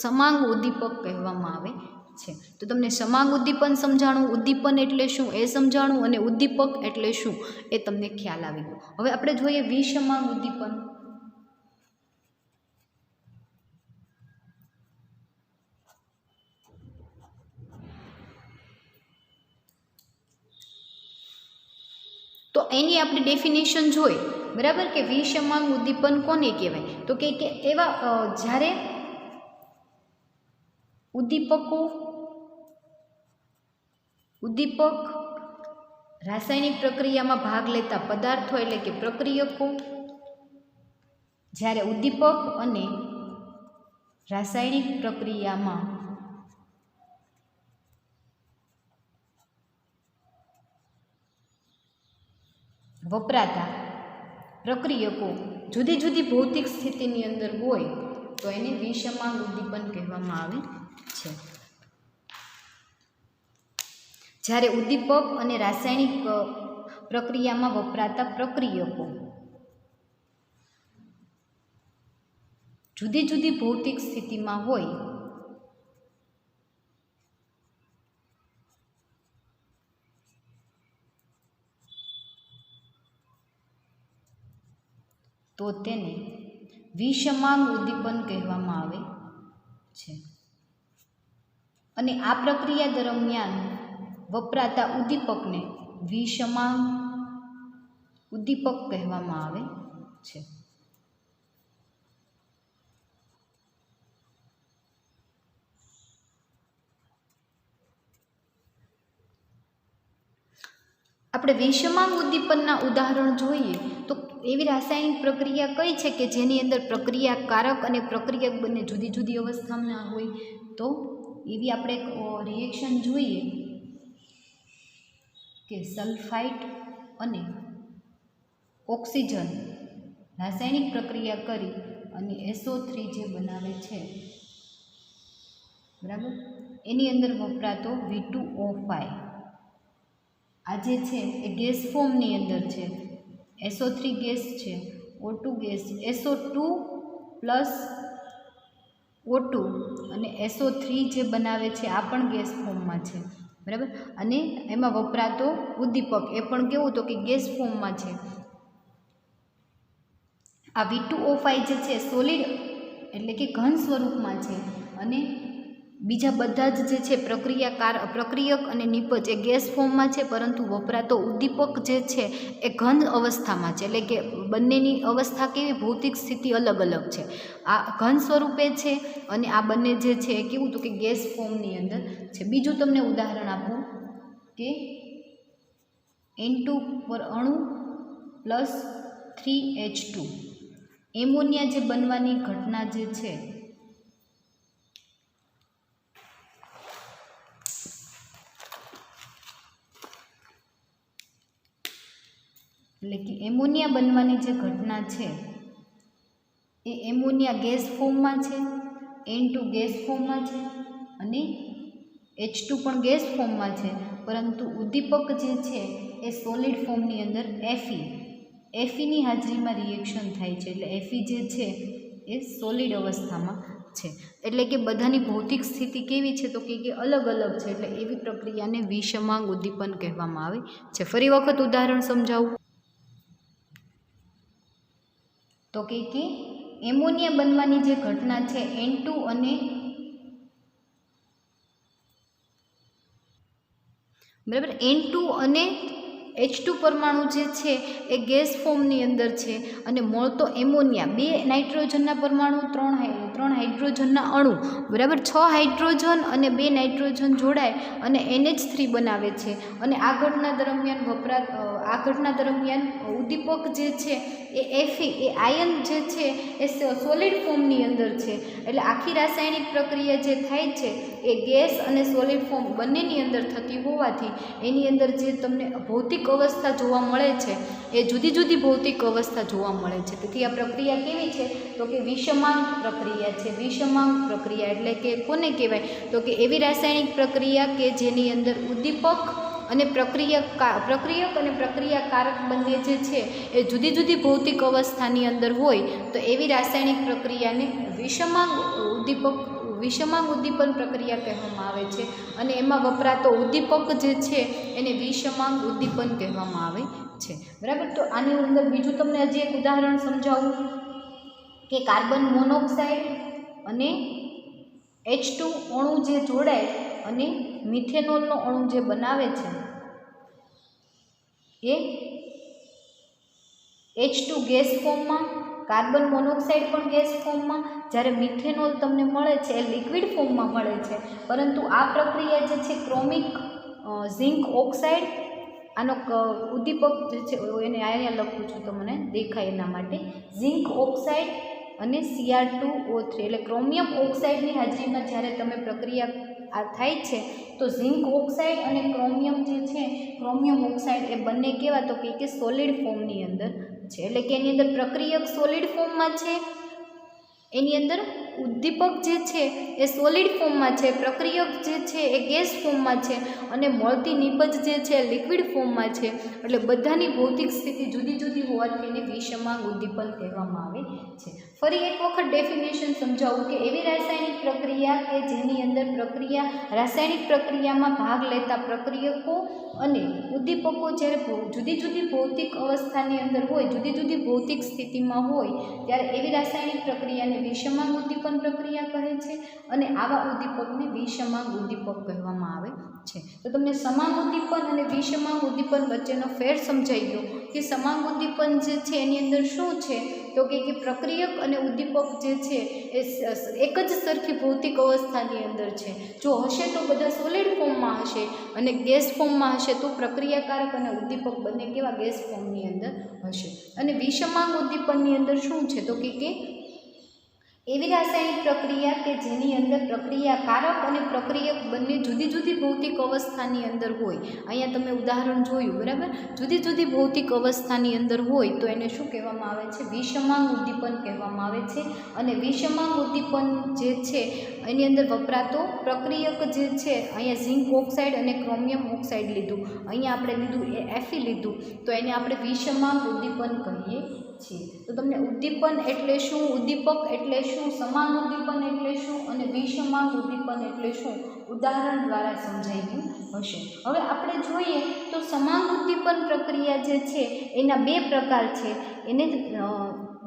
સમાંગ ઉદ્દીપક કહેવામાં આવે છે। તો તમને સમાંગ ઉદ્દીપન સમજાણું, ઉદ્દીપન એટલે શું એ સમજાણું અને ઉદ્દીપક એટલે શું એ તમને ખ્યાલ આવી ગયો। હવે આપણે જોઈએ વિસમાંગ ઉદ્દીપન। તો એની આપણે ડેફિનેશન જોઈ, બરાબર, કે વિષમાંગ ઉદ્દીપન કોને કહેવાય? તો કે એવા જ્યારે ઉદ્દીપક રાસાયણિક પ્રક્રિયામાં ભાગ લેતા પદાર્થો એટલે કે પ્રક્રિયકો, જ્યારે ઉદ્દીપક અને રાસાયણિક પ્રક્રિયામાં વપરાતા પ્રક્રિયકો જુદી જુદી ભૌતિક સ્થિતિની અંદર હોય તો એને વિષમાંગ ઉદ્દીપન કહેવામાં આવે છે. જ્યારે ઉદ્દીપક અને રાસાયણિક પ્રક્રિયામાં વપરાતા પ્રક્રિયકો જુદી જુદી ભૌતિક સ્થિતિમાં હોય તો તેને વિષમાંગ ઉદ્દીપન કહેવામાં આવે છે. અને આ પ્રક્રિયા દરમિયાન વપરાતા ઉદ્દીપકને વિષમાંગ ઉદ્દીપક કહેવામાં આવે છે. આપણે વિષમાંગ ઉદ્દીપનના ઉદાહરણ જોઈએ તો એવી રાસાયણિક પ્રક્રિયા કઈ છે કે જેની અંદર પ્રક્રિયાકારક અને પ્રક્રિયક બંને જુદી જુદી અવસ્થામાં હોય? તો એવી આપણે એક રિએક્શન જોઈએ કે સલ્ફાઇડ અને ઓક્સિજન રાસાયણિક પ્રક્રિયા કરી અને SO3 જે બનાવે છે, બરાબર, એની અંદર વપરાતો V2O5 આ જે છે એ ગેસ ફોર્મની અંદર છે. SO3 ગેસ છે, O2 gas, SO2 plus O2 અને SO3 જે બનાવે છે આ પણ ગેસ ફોર્મમાં છે, બરાબર. અને એમાં વપરાતો ઉદ્દીપક એ પણ કેવું તો કે ગેસ ફોર્મમાં છે. આ V2O5 જે છે સોલિડ એટલે કે ઘન સ્વરૂપમાં છે અને બીજા બધા જ જે છે પ્રક્રિયક અને નિપજ એ ગેસ ફોર્મમાં છે, પરંતુ વપરાતો ઉદ્દીપક જે છે એ ઘન અવસ્થામાં છે. એટલે કે બંનેની અવસ્થા કેવી, ભૌતિક સ્થિતિ અલગ અલગ છે. આ ઘન સ્વરૂપે છે અને આ બંને જે છે એ કેવું તો કે ગેસ ફોર્મની અંદર છે. બીજું તમને ઉદાહરણ આપું કે N2 પર અણુ પ્લસ 3H2 એમોનિયા જે બનવાની ઘટના જે છે એટલે કે એમોનિયા બનવાની જે ઘટના છે એ એમોનિયા ગેસ ફોર્મમાં છે, N2 ગેસ ફોર્મમાં છે અને H2 પણ ગેસ ફોર્મમાં છે, પરંતુ ઉદ્દીપક જે છે એ સોલિડ ફોર્મની અંદર Feની હાજરીમાં રિએક્શન થાય છે. એટલે Fe જે છે એ સોલિડ અવસ્થામાં છે. એટલે કે બધાની ભૌતિક સ્થિતિ કેવી છે તો કે અલગ અલગ છે. એટલે એવી પ્રક્રિયાને વિષમાંગ ઉદ્દીપન કહેવામાં આવે છે. ફરી વખત ઉદાહરણ સમજાવું તો કે એમોનિયા બનવાની જે ઘટના છે N2 અને બરાબર N2 અને H2 પરમાણુ જે છે એ ગેસ ફોર્મની અંદર છે અને મળતો એમોનિયા 2 નાઇટ્રોજનના પરમાણુ 3 હાઇડ્રોજનના અણુ, બરાબર, 6 હાઇડ્રોજન અને 2 નાઇટ્રોજન જોડાય અને NH3 બનાવે છે. અને આ ઘટના દરમિયાન ઉદ્દીપક જે છે એ Fe એ આયન જે છે એ સોલિડ ફોર્મની અંદર છે. એટલે આખી રાસાયણિક પ્રક્રિયા જે થાય છે એ ગેસ અને સોલિડ ફોર્મ બંનેની અંદર થતી હોવાથી એની અંદર જે તમને ભૌતિક અવસ્થા જોવા મળે છે એ જુદી જુદી ભૌતિક અવસ્થા જોવા મળે છે. તેથી આ પ્રક્રિયા કેવી છે તો કે વિષમાંગ પ્રક્રિયા છે. વિષમાંગ પ્રક્રિયા એટલે કે કોને કહેવાય તો કે એવી રાસાયણિક પ્રક્રિયા કે જેની અંદર ઉદ્દીપક અને પ્રક્રિયક અને પ્રક્રિયાકારક બંને જે છે એ જુદી જુદી ભૌતિક અવસ્થાની અંદર હોય તો એવી રાસાયણિક પ્રક્રિયાને વિષમાંગ ઉદ્દીપન પ્રક્રિયા કહેવામાં આવે છે. અને એમાં વપરાતો ઉદ્દીપક જે છે એને વિષમાંગ ઉદ્દીપન કહેવામાં આવે છે, બરાબર. તો આની અંદર બીજું તમને હજી એક ઉદાહરણ સમજાવું કે કાર્બન મોનોક્સાઇડ અને H2 અણુ જે જોડાય અને મિથેનોલનો અણુ જે બનાવે છે એ H2 ગેસ ફોર્મમાં, કાર્બન મોનોક્સાઇડ પણ ગેસ ફોર્મમાં, જ્યારે મિથેનોલ તમને મળે છે એ લિક્વિડ ફોર્મમાં મળે છે. પરંતુ આ પ્રક્રિયા જે છે ક્રોમિક ઝિંક ઓક્સાઇડ, આનો ઉદ્દીપક જે છે એને અહીંયા લખું છું તો મને દેખાય એના માટે, ઝિંક ઓક્સાઇડ અને Cr2O3 એટલે ક્રોમિયમ ઓક્સાઇડની હાજરીમાં જ્યારે તમે પ્રક્રિયા આ થાય છે તો ઝિંક ઓક્સાઇડ અને ક્રોમિયમ જે છે, ક્રોમિયમ ઓક્સાઇડ એ બંને કેવા તો કે સોલિડ ફોર્મની અંદર છે. એટલે કે એની અંદર પ્રક્રિયક સોલિડ ફોર્મમાં છે, એની અંદર ઉદ્દીપક જે છે એ સોલિડ ફોર્મમાં છે, પ્રક્રિયક જે છે એ ગેસ ફોર્મમાં છે અને મળતી નિપજ જે છે લિક્વિડ ફોર્મમાં છે. એટલે બધાની ભૌતિક સ્થિતિ જુદી જુદી હોવાથી એને વિષમાંગ ઉદ્દીપન કહેવામાં આવે છે. ફરી એક વખત ડેફિનેશન સમજાવું કે એવી રાસાયણિક પ્રક્રિયા કે જેની અંદર રાસાયણિક પ્રક્રિયામાં ભાગ લેતા પ્રક્રિયકો અને ઉદ્દીપકો જ્યારે જુદી જુદી ભૌતિક અવસ્થાની અંદર હોય, જુદી જુદી ભૌતિક સ્થિતિમાં હોય, ત્યારે એવી રાસાયણિક પ્રક્રિયાને વિષમાંગ ઉદ્દીપન પ્રક્રિયા કહે છે અને આવા ઉદ્દીપકને વિષમાંગ ઉદ્દીપક કહેવામાં આવે છે. તો તમને સમાંગ ઉદ્દીપન અને વિષમાંગ ઉદ્દીપન વચ્ચેનો ફેર સમજાઈ ગયો કે સમાંગ ઉદ્દીપન જે છે એની અંદર શું છે તો કે પ્રક્રિયક અને ઉદ્દીપક જે છે એ એક જ સરખી ભૌતિક અવસ્થાની અંદર છે. જો હશે તો બધા સોલિડ ફોર્મમાં હશે અને ગેસ ફોર્મમાં હશે તો પ્રક્રિયાકારક અને ઉદ્દીપક બંને કેવા ગેસ ફોર્મની અંદર હશે. અને વિષમાંગ ઉદ્દીપનની અંદર શું છે તો કે એવી રાસાયણિક પ્રક્રિયા કે જેની અંદર પ્રક્રિયાકારક અને પ્રક્રિયક બંને જુદી જુદી ભૌતિક અવસ્થાની અંદર હોય. અહીંયા તમે ઉદાહરણ જોયું, બરાબર, જુદી જુદી ભૌતિક અવસ્થાની અંદર હોય તો એને શું કહેવામાં આવે છે? વિષમાંગ ઉદ્દીપન કહેવામાં આવે છે. અને વિષમાંગ ઉદ્દીપન જે છે એની અંદર વપરાતો પ્રક્રિયક જે છે, અહીંયા ઝિંક ઓક્સાઇડ અને ક્રોમિયમ ઓક્સાઇડ લીધું, અહીંયા આપણે લીધું Fe લીધું, તો એને આપણે વિષમાંગ ઉદ્દીપન કહીએ છીએ. તો તમને ઉદ્દીપન એટલે શું, ઉદ્દીપક એટલે શું, સમાંગ ઉદ્દીપન એટલે શું અને વિષમાંગ ઉદ્દીપન એટલે શું ઉદાહરણ દ્વારા સમજાઈ ગયું હશે. હવે આપણે જોઈએ તો સમાંગ ઉદ્દીપન પ્રક્રિયા જે છે એના બે પ્રકાર છે, એને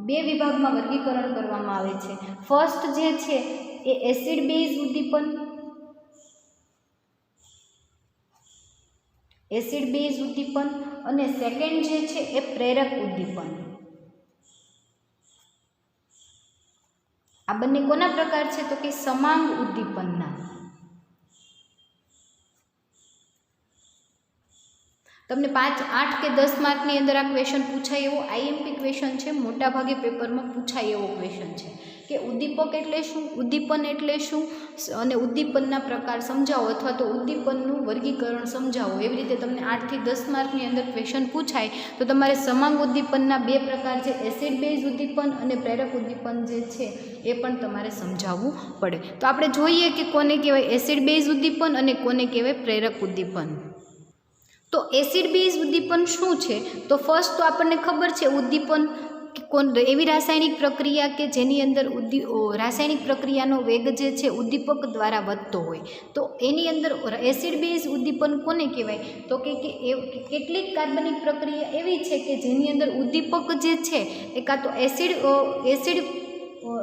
બે વિભાગમાં વર્ગીકરણ કરવામાં આવે છે. ફર્સ્ટ જે છે એ એસિડ બેઝ ઉદ્દીપન, એસિડ બેઝ ઉદ્દીપન, અને સેકન્ડ જે છે એ પ્રેરક ઉદ્દીપન. આ બંને કોના પ્રકાર છે તો કે સમાંગ ઉદ્દીપનના. તમને 5, 8 કે 10 માર્કની અંદર આ ક્વેશ્ચન પૂછાય એવો આઈએમપી ક્વેશ્ચન છે, મોટાભાગે પેપરમાં પૂછાય એવો ક્વેશ્ચન છે કે ઉદ્દીપક એટલે શું, ઉદ્દીપન એટલે શું અને ઉદ્દીપનના પ્રકાર સમજાવો અથવા તો ઉદ્દીપનનું વર્ગીકરણ સમજાવો. એવી રીતે તમને 8 થી 10 માર્કની અંદર ક્વેશ્ચન પૂછાય તો તમારે સમાંગ ઉદ્દીપનના બે પ્રકાર છે, એસિડ બેઝ ઉદ્દીપન અને પ્રેરક ઉદ્દીપન જે છે એ પણ તમારે સમજાવવું પડે. તો આપણે જોઈએ કે કોને કહેવાય એસિડ બેઝ ઉદ્દીપન અને કોને કહેવાય પ્રેરક ઉદ્દીપન. તો એસિડ બેઝ ઉદ્દીપન શું છે? તો ફર્સ્ટ તો આપણને ખબર છે ઉદ્દીપન એવી રાસાયણિક પ્રક્રિયા કે જેની અંદર રાસાયણિક પ્રક્રિયાનો વેગ જે છે ઉદ્દીપક દ્વારા વધતો હોય. તો એની અંદર એસિડ બેઝ ઉદ્દીપન કોને કહેવાય તો કે કેટલીક કાર્બનિક પ્રક્રિયા એવી છે કે જેની અંદર ઉદ્દીપક જે છે એ કાં તો એસિડ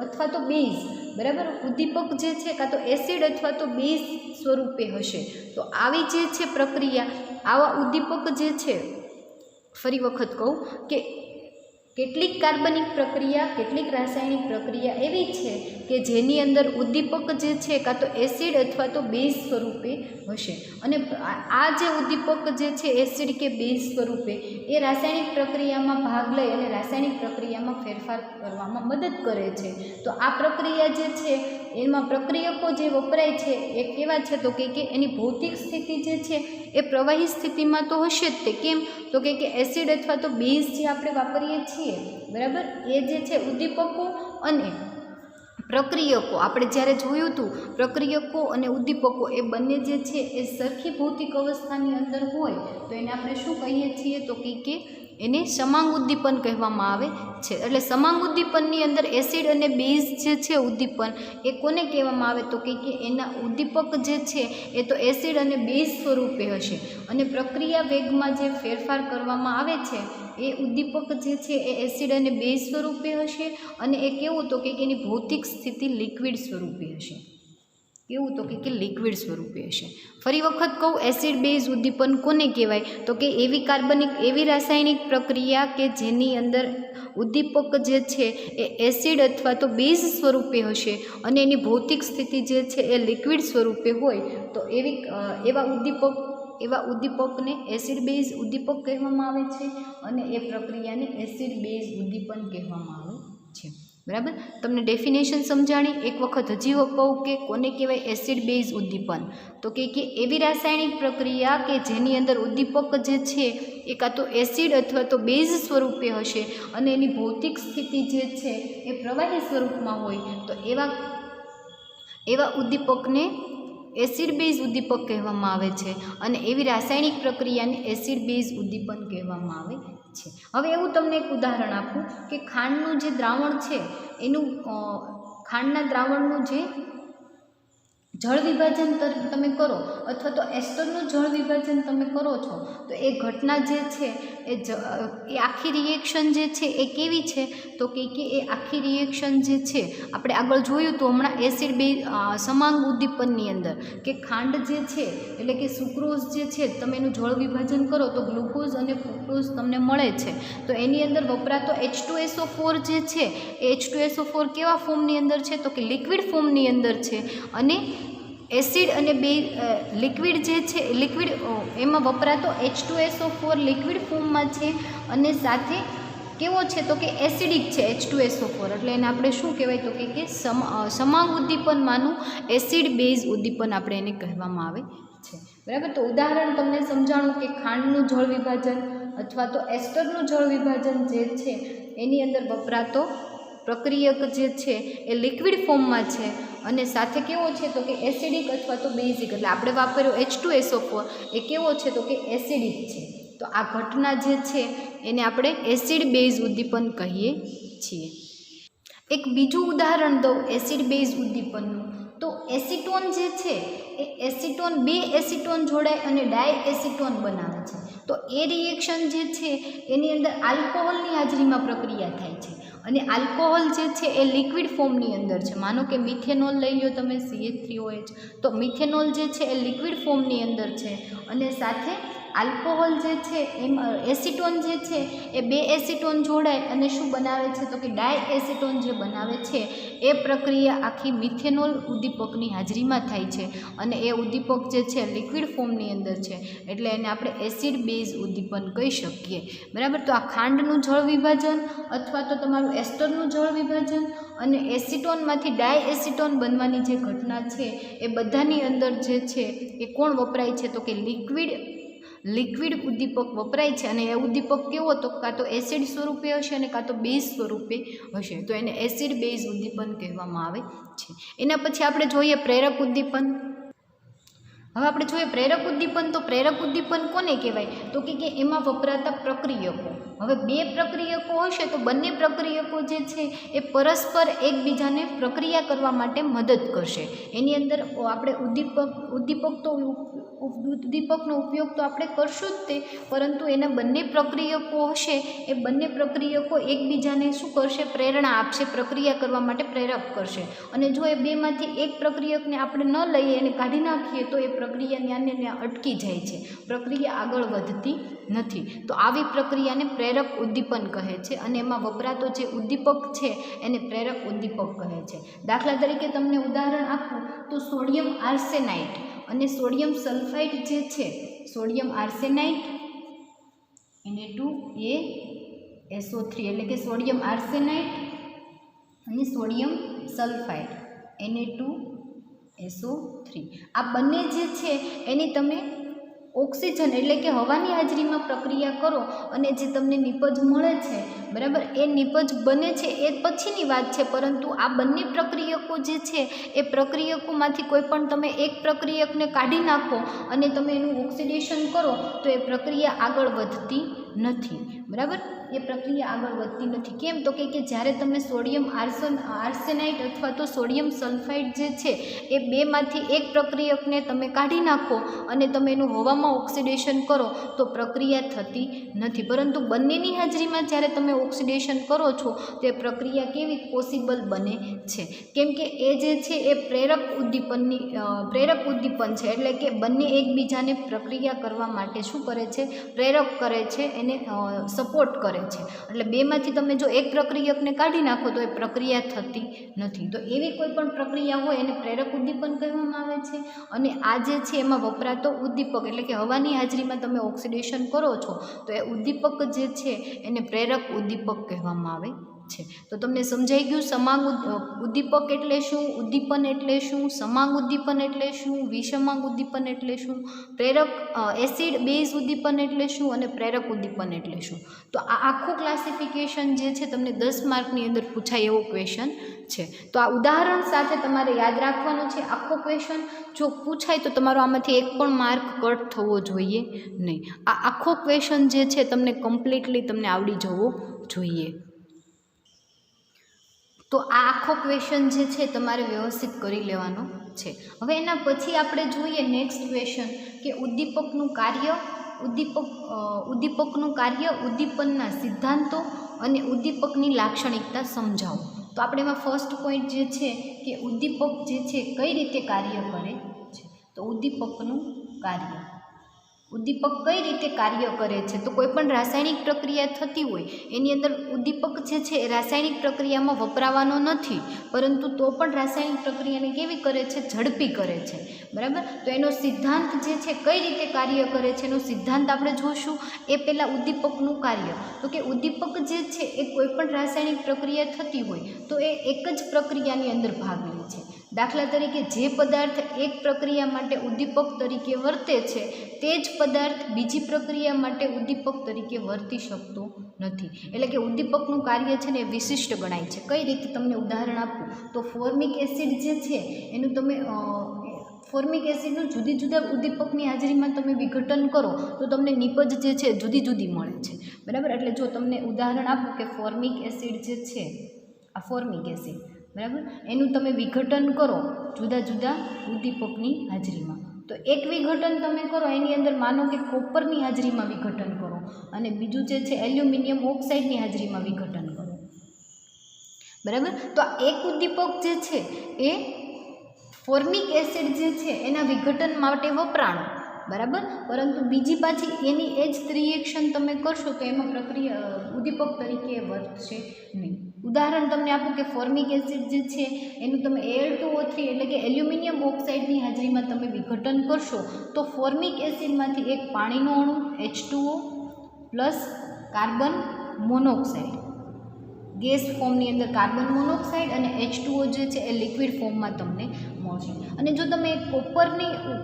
અથવા તો બેઝ, બરાબર, ઉદ્દીપક જે છે કાં તો એસિડ અથવા તો બેઝ સ્વરૂપે હશે. તો આવી જે છે પ્રક્રિયા, આવા ઉદ્દીપક જે છે, ફરી વખત કહું કે કેટલીક કાર્બનિક પ્રક્રિયા, કેટલીક રાસાયણિક પ્રક્રિયા એવી છે કે જેની અંદર ઉદ્દીપક જે છે કાં તો એસિડ અથવા તો બેઝ સ્વરૂપે હશે. અને આ જે ઉદ્દીપક જે છે એસિડ કે બેઝ સ્વરૂપે એ રાસાયણિક પ્રક્રિયામાં ભાગ લઈ અને રાસાયણિક પ્રક્રિયામાં ફેરફાર કરવામાં મદદ કરે છે. તો આ પ્રક્રિયા જે છે એમાં પ્રક્રિયકો જે વપરાય છે એ કેવા છે તો કે એની ભૌતિક સ્થિતિ જે છે એ પ્રવાહી સ્થિતિમાં તો હશે જ તે. કેમ તો કે એસિડ અથવા તો બેઝ જે આપણે વાપરીએ છીએ, બરાબર, એ જે છે ઉદ્દીપકો અને પ્રક્રિયકો, આપણે જ્યારે જોયું હતું પ્રક્રિયકો અને ઉદ્દીપકો એ બંને જે છે એ સરખી ભૌતિક અવસ્થાની અંદર હોય તો એને આપણે શું કહીએ છીએ તો કે એને સમાંગ ઉદ્દીપન કહેવામાં આવે છે. એટલે સમાંગ ઉદ્દીપનની અંદર એસિડ અને બેઝ જે છે ઉદ્દીપન એ કોને કહેવામાં આવે તો કે એના ઉદ્દીપક જે છે એ તો એસિડ અને બેઝ સ્વરૂપે હશે અને પ્રક્રિયા વેગમાં જે ફેરફાર કરવામાં આવે છે એ ઉદ્દીપક જે છે એ એસિડ અને બેઝ સ્વરૂપે હશે અને એ કેવું તો કે એની ભૌતિક સ્થિતિ લિક્વિડ સ્વરૂપે હશે. કેવું તો કે લિક્વિડ સ્વરૂપે હશે. ફરી વખત કહું, એસિડ બેઝ ઉદ્દીપન કોને કહેવાય? તો કે એવી રાસાયણિક પ્રક્રિયા કે જેની અંદર ઉદ્દીપક જે છે એ એસિડ અથવા તો બેઝ સ્વરૂપે હશે અને એની ભૌતિક સ્થિતિ જે છે એ લિક્વિડ સ્વરૂપે હોય, તો એવા ઉદ્દીપકને એસિડ બેઝ ઉદ્દીપક કહેવામાં આવે છે અને એ પ્રક્રિયાને એસિડ બેઝ ઉદ્દીપન કહેવામાં આવે છે. બરાબર, તમને ડેફિનેશન સમજાણી. એક વખત હજી કહું કે કોને કહેવાય એસિડ બેઝ ઉદ્દીપન? તો કે એવી રાસાયણિક પ્રક્રિયા કે જેની અંદર ઉદ્દીપક જે છે એ કાં તો એસિડ અથવા તો બેઝ સ્વરૂપે હશે અને એની ભૌતિક સ્થિતિ જે છે એ પ્રવાહી સ્વરૂપમાં હોય, તો એવા ઉદ્દીપકને એસિડ બેઝ ઉદ્દીપક કહેવામાં આવે છે અને એવી રાસાયણિક પ્રક્રિયાને એસિડ બેઝ ઉદ્દીપન કહેવામાં આવે છે. હવે એવું તમને એક ઉદાહરણ આપું કે ખાંડનું જે દ્રાવણ છે ખાંડના દ્રાવણનું જે જળ વિભાજન તમે કરો અથવા તો એસ્ટરનું જળ વિભાજન તમે કરો છો, તો એ ઘટના જે છે એ આખી રિએક્શન જે છે એ કેવી છે? તો કે એ આખી રિએક્શન જે છે આપણે આગળ જોયું તો હમણાં એસિડ બેઝ સમાંગ ઉદ્દીપનની અંદર કે ખાંડ જે છે એટલે કે સુક્રોઝ જે છે તમે એનું જળ વિભાજન કરો તો ગ્લુકોઝ અને ફ્રુક્ટોઝ તમને મળે છે. તો એની અંદર વપરાતો H2SO4 જે છે એ H2SO4 કેવા ફોર્મની અંદર છે? તો કે લિક્વિડ ફોર્મની અંદર છે અને એસિડ અને લિક્વિડ જે છે એમાં વપરાતો H2SO4 લિક્વિડ ફોર્મમાં છે અને સાથે કેવો છે? તો કે એસિડિક છે H2SO4, એટલે એને આપણે શું કહેવાય? તો કે સમાંગ ઉદ્દીપનમાંનું એસિડ બેઝ ઉદ્દીપન આપણે એને કહેવામાં આવે છે. બરાબર, તો ઉદાહરણ તમને સમજાણું કે ખાંડનું જળ વિભાજન અથવા તો એસ્ટરનું જળ વિભાજન જે છે એની અંદર વપરાતો પ્રક્રિયક જે છે એ લિક્વિડ ફોર્મમાં છે અને સાથે કેવો છે? તો કે એસિડિક અથવા તો બેઝિક, એટલે આપણે વાપર્યો H2SO4 એ કેવો છે? તો કે એસિડિક છે. તો આ ઘટના જે છે એને આપણે એસિડ બેઝ ઉદ્દીપન કહીએ છીએ. એક બીજું ઉદાહરણ દઉં એસિડ બેઝ ઉદ્દીપનનું, તો એસિટોન જે છે એ બે એસિટોન જોડાય અને ડાયએસિટોન બનાવે છે. તો એ રિએક્શન જે છે એની અંદર આલ્કોહોલની હાજરીમાં પ્રક્રિયા થાય છે અને આલ્કોહોલ જે છે એ લિક્વિડ ફોર્મની અંદર છે. માનો કે મિથેનોલ લઈ લો તમે, CH3OH, તો મિથેનોલ જે છે એ લિક્વિડ ફોર્મની અંદર છે અને સાથે આલ્કોહોલ જે છે એસિટોન જે છે એ બે એસિટોન જોડાય અને શું બનાવે છે? તો કે ડાયએસિટોન જે બનાવે છે એ પ્રક્રિયા આખી મિથેનોલ ઉદ્દીપકની હાજરીમાં થાય છે અને એ ઉદ્દીપક જે છે લિક્વિડ ફોર્મની અંદર છે, એટલે એને આપણે એસિડ બેઝ ઉદ્દીપન કહી શકીએ. બરાબર, તો આ ખાંડનું જળ વિભાજન અથવા તો તમારું એસ્ટરનું જળ વિભાજન અને એસિટોનમાંથી ડાયએસિટોન બનવાની જે ઘટના છે એ બધાની અંદર જે છે એ કોણ વપરાય છે? તો કે લિક્વિડ ઉદ્દીપક વપરાય છે અને એ ઉદ્દીપક કેવો? તો કાં તો એસિડ સ્વરૂપે હશે અને કાં તો બેઝ સ્વરૂપે હશે, તો એને એસિડ બેઝ ઉદ્દીપન કહેવામાં આવે છે. એના પછી આપણે જોઈએ પ્રેરક ઉદ્દીપન. હવે આપણે જોઈએ પ્રેરક ઉદ્દીપન, તો પ્રેરક ઉદ્દીપન કોને કહેવાય? તો કે એમાં વપરાતા પ્રક્રિયકો. હવે બે પ્રક્રિયકો હશે તો બંને પ્રક્રિયકો જે છે એ પરસ્પર એકબીજાને પ્રક્રિયા કરવા માટે મદદ કરશે. એની અંદર આપણે ઉદ્દીપકનો ઉપયોગ તો આપણે કરશું જ તે, પરંતુ એના બંને પ્રક્રિયકો હશે એ બંને પ્રક્રિયકો એકબીજાને શું કરશે? પ્રેરણા આપશે, પ્રક્રિયા કરવા માટે પ્રેરક કરશે. અને જો એ બેમાંથી એક પ્રક્રિયકને આપણે ન લઈએ અને કાઢી નાખીએ તો એ પ્રક્રિયા ત્યાં અટકી જાય છે, પ્રક્રિયા આગળ વધતી નથી. તો આવી પ્રક્રિયાને પ્રેરક ઉદ્દીપન કહે છે અને એમાં વપરાતો જે ઉદ્દીપક છે એને પ્રેરક ઉદ્દીપક કહે છે. દાખલા તરીકે તમને ઉદાહરણ આપું તો સોડિયમ આર્સેનાઇટ અને સોડિયમ સલ્ફાઇડ જે છે, સોડિયમ આર્સેનાઇટ Na2SO3 એટલે કે સોડિયમ આર્સેનાઇટ અને સોડિયમ સલ્ફાઇડ Na2SO3, આ બંને જે છે એની તમે ઓક્સિજન એટલે કે હવાની હાજરીમાં પ્રક્રિયા કરો અને જે તમને નિપજ મળે છે, બરાબર, એ નિપજ બને છે એ પછીની વાત છે, પરંતુ આ બંને પ્રક્રિયકો જે છે એ પ્રક્રિયકોમાંથી કોઈ પણ તમે એક પ્રક્રિયકને કાઢી નાખો અને તમે એનું ઓક્સિડેશન કરો તો એ પ્રક્રિયા આગળ વધતી નથી. બરાબર, એ પ્રક્રિયા આગળ વધતી નથી. કેમ તો કે જ્યારે તમે સોડિયમ આર્સેનાઇડ અથવા તો સોડિયમ સલ્ફાઇડ જે છે એ બેમાંથી એક પ્રક્રિયકને તમે કાઢી નાખો અને તમે એનું હવામાં ઓક્સિડેશન કરો તો પ્રક્રિયા થતી નથી. પરંતુ બંનેની હાજરીમાં જ્યારે તમે ઓક્સિડેશન કરો છો તો એ પ્રક્રિયા કેવી પોસિબલ બને છે. કેમ કે એ જે છે એ પ્રેરક ઉદ્દીપન છે, એટલે કે બંને એકબીજાને પ્રક્રિયા કરવા માટે શું કરે છે, પ્રેરક કરે છે, એને સપોર્ટ કરે છે. એટલે બેમાંથી તમે જો એક પ્રક્રિયકને કાઢી નાખો તો એ પ્રક્રિયા થતી નથી. તો એવી કોઈ પણ પ્રક્રિયા હોય એને પ્રેરક ઉદ્દીપન કહેવામાં આવે છે. અને આ જે છે એમાં વપરાતો ઉદ્દીપક એટલે કે હવાની હાજરીમાં તમે ઓક્સિડેશન કરો છો તો એ ઉદ્દીપક જે છે એને પ્રેરક ઉદ્દીપક કહેવામાં આવે છે. તો તમને સમજાઈ ગયું સમાંગ ઉદ્દીપક એટલે શું, ઉદ્દીપન એટલે શું, સમાંગ ઉદ્દીપન એટલે શું, વિષમાંગ ઉદ્દીપન એટલે શું, પ્રેરક એસિડ બેઝ ઉદ્દીપન એટલે શું અને પ્રેરક ઉદ્દીપન એટલે શું. તો આ આખું ક્લાસિફિકેશન જે છે તમને 10 માર્કની અંદર પૂછાય એવો ક્વેશ્ચન છે. તો આ ઉદાહરણ સાથે તમારે યાદ રાખવાનું છે. આખો ક્વેશ્ચન જો પૂછાય તો તમારો આમાંથી એક પણ માર્ક કટ થવો જોઈએ નહીં. આ આખો ક્વેશ્ચન જે છે તમને કમ્પ્લીટલી તમને આવડી જવો જોઈએ. તો આ આખો ક્વેશ્ચન જે છે તમારે વ્યવસ્થિત કરી લેવાનો છે. હવે એના પછી આપણે જોઈએ નેક્સ્ટ ક્વેશ્ચન કે ઉદ્દીપકનું કાર્ય, ઉદ્દીપનના સિદ્ધાંતો અને ઉદ્દીપકની લાક્ષણિકતા સમજાવો. તો આપણે એમાં ફર્સ્ટ પોઈન્ટ જે છે કે ઉદ્દીપક જે છે કઈ રીતે કાર્ય કરે છે. તો ઉદ્દીપકનું કાર્ય, ઉદ્દીપક કઈ રીતે કાર્ય કરે છે. તો કોઈ પણ રાસાયણિક પ્રક્રિયા થતી હોય એની અંદર ઉદ્દીપક જે છે એ રાસાયણિક પ્રક્રિયામાં વપરાવાનો નથી, પરંતુ તો પણ રાસાયણિક પ્રક્રિયાને કેવી કરે છે, ઝડપી કરે છે. બરાબર. તો એનો સિદ્ધાંત જે છે કઈ રીતે કાર્ય કરે છે એનો સિદ્ધાંત આપણે જોશું. એ પહેલાં ઉદ્દીપકનું કાર્ય, તો કે ઉદ્દીપક જે છે એ કોઈ પણ રાસાયણિક પ્રક્રિયા થતી હોય તો એ એક જ પ્રક્રિયાની અંદર ભાગ લે છે. દાખલા તરીકે જે પદાર્થ એક પ્રક્રિયા માટે ઉદ્દીપક તરીકે વર્તે છે તે જ પદાર્થ બીજી પ્રક્રિયા માટે ઉદ્દીપક તરીકે વર્તી શકતો નથી. એટલે કે ઉદ્દીપકનું કાર્ય છે ને એ વિશિષ્ટ ગણાય છે. કઈ રીતે તમને ઉદાહરણ આપું તો ફોર્મિક એસિડ જે છે એનું તમે ફોર્મિક એસિડનું જુદી જુદા ઉદ્દીપકની હાજરીમાં તમે વિઘટન કરો તો તમને નિપજ જે છે જુદી જુદી મળે છે. બરાબર. એટલે જો તમને ઉદાહરણ આપું કે ફોર્મિક એસિડ જે છે આ ફોર્મિક એસિડ, બરાબર, એનું તમે વિઘટન કરો જુદા જુદા ઉદ્દીપકની હાજરીમાં, તો એક વિઘટન તમે કરો એની અંદર માનો કે કોપરની હાજરીમાં વિઘટન કરો અને બીજું જે છે એલ્યુમિનિયમ ઓક્સાઇડની હાજરીમાં વિઘટન કરો. બરાબર. તો આ એક ઉદ્દીપક જે છે એ ફોર્મિક એસિડ જે છે એના વિઘટન માટે વપરાણો. બરાબર. પરંતુ બીજી પાછી એની એ જ રિએક્શન તમે કરશો તો એમાં પ્રક્રિયા ઉદ્દીપક તરીકે વર્તશે નહીં. ઉદાહરણ તમને આપું કે ફોર્મિક એસિડ જે છે એનું તમે Al2O3 એટલે કે એલ્યુમિનિયમ ઓક્સાઇડની હાજરીમાં તમે વિઘટન કરશો તો ફોર્મિક એસિડમાંથી એક પાણીનો અણુ H2O plus carbon monoxide gas ફોર્મની અંદર કાર્બન મોનોક્સાઇડ અને H2O જે છે એ લિક્વિડ ફોર્મમાં તમને મળશે. અને જો તમે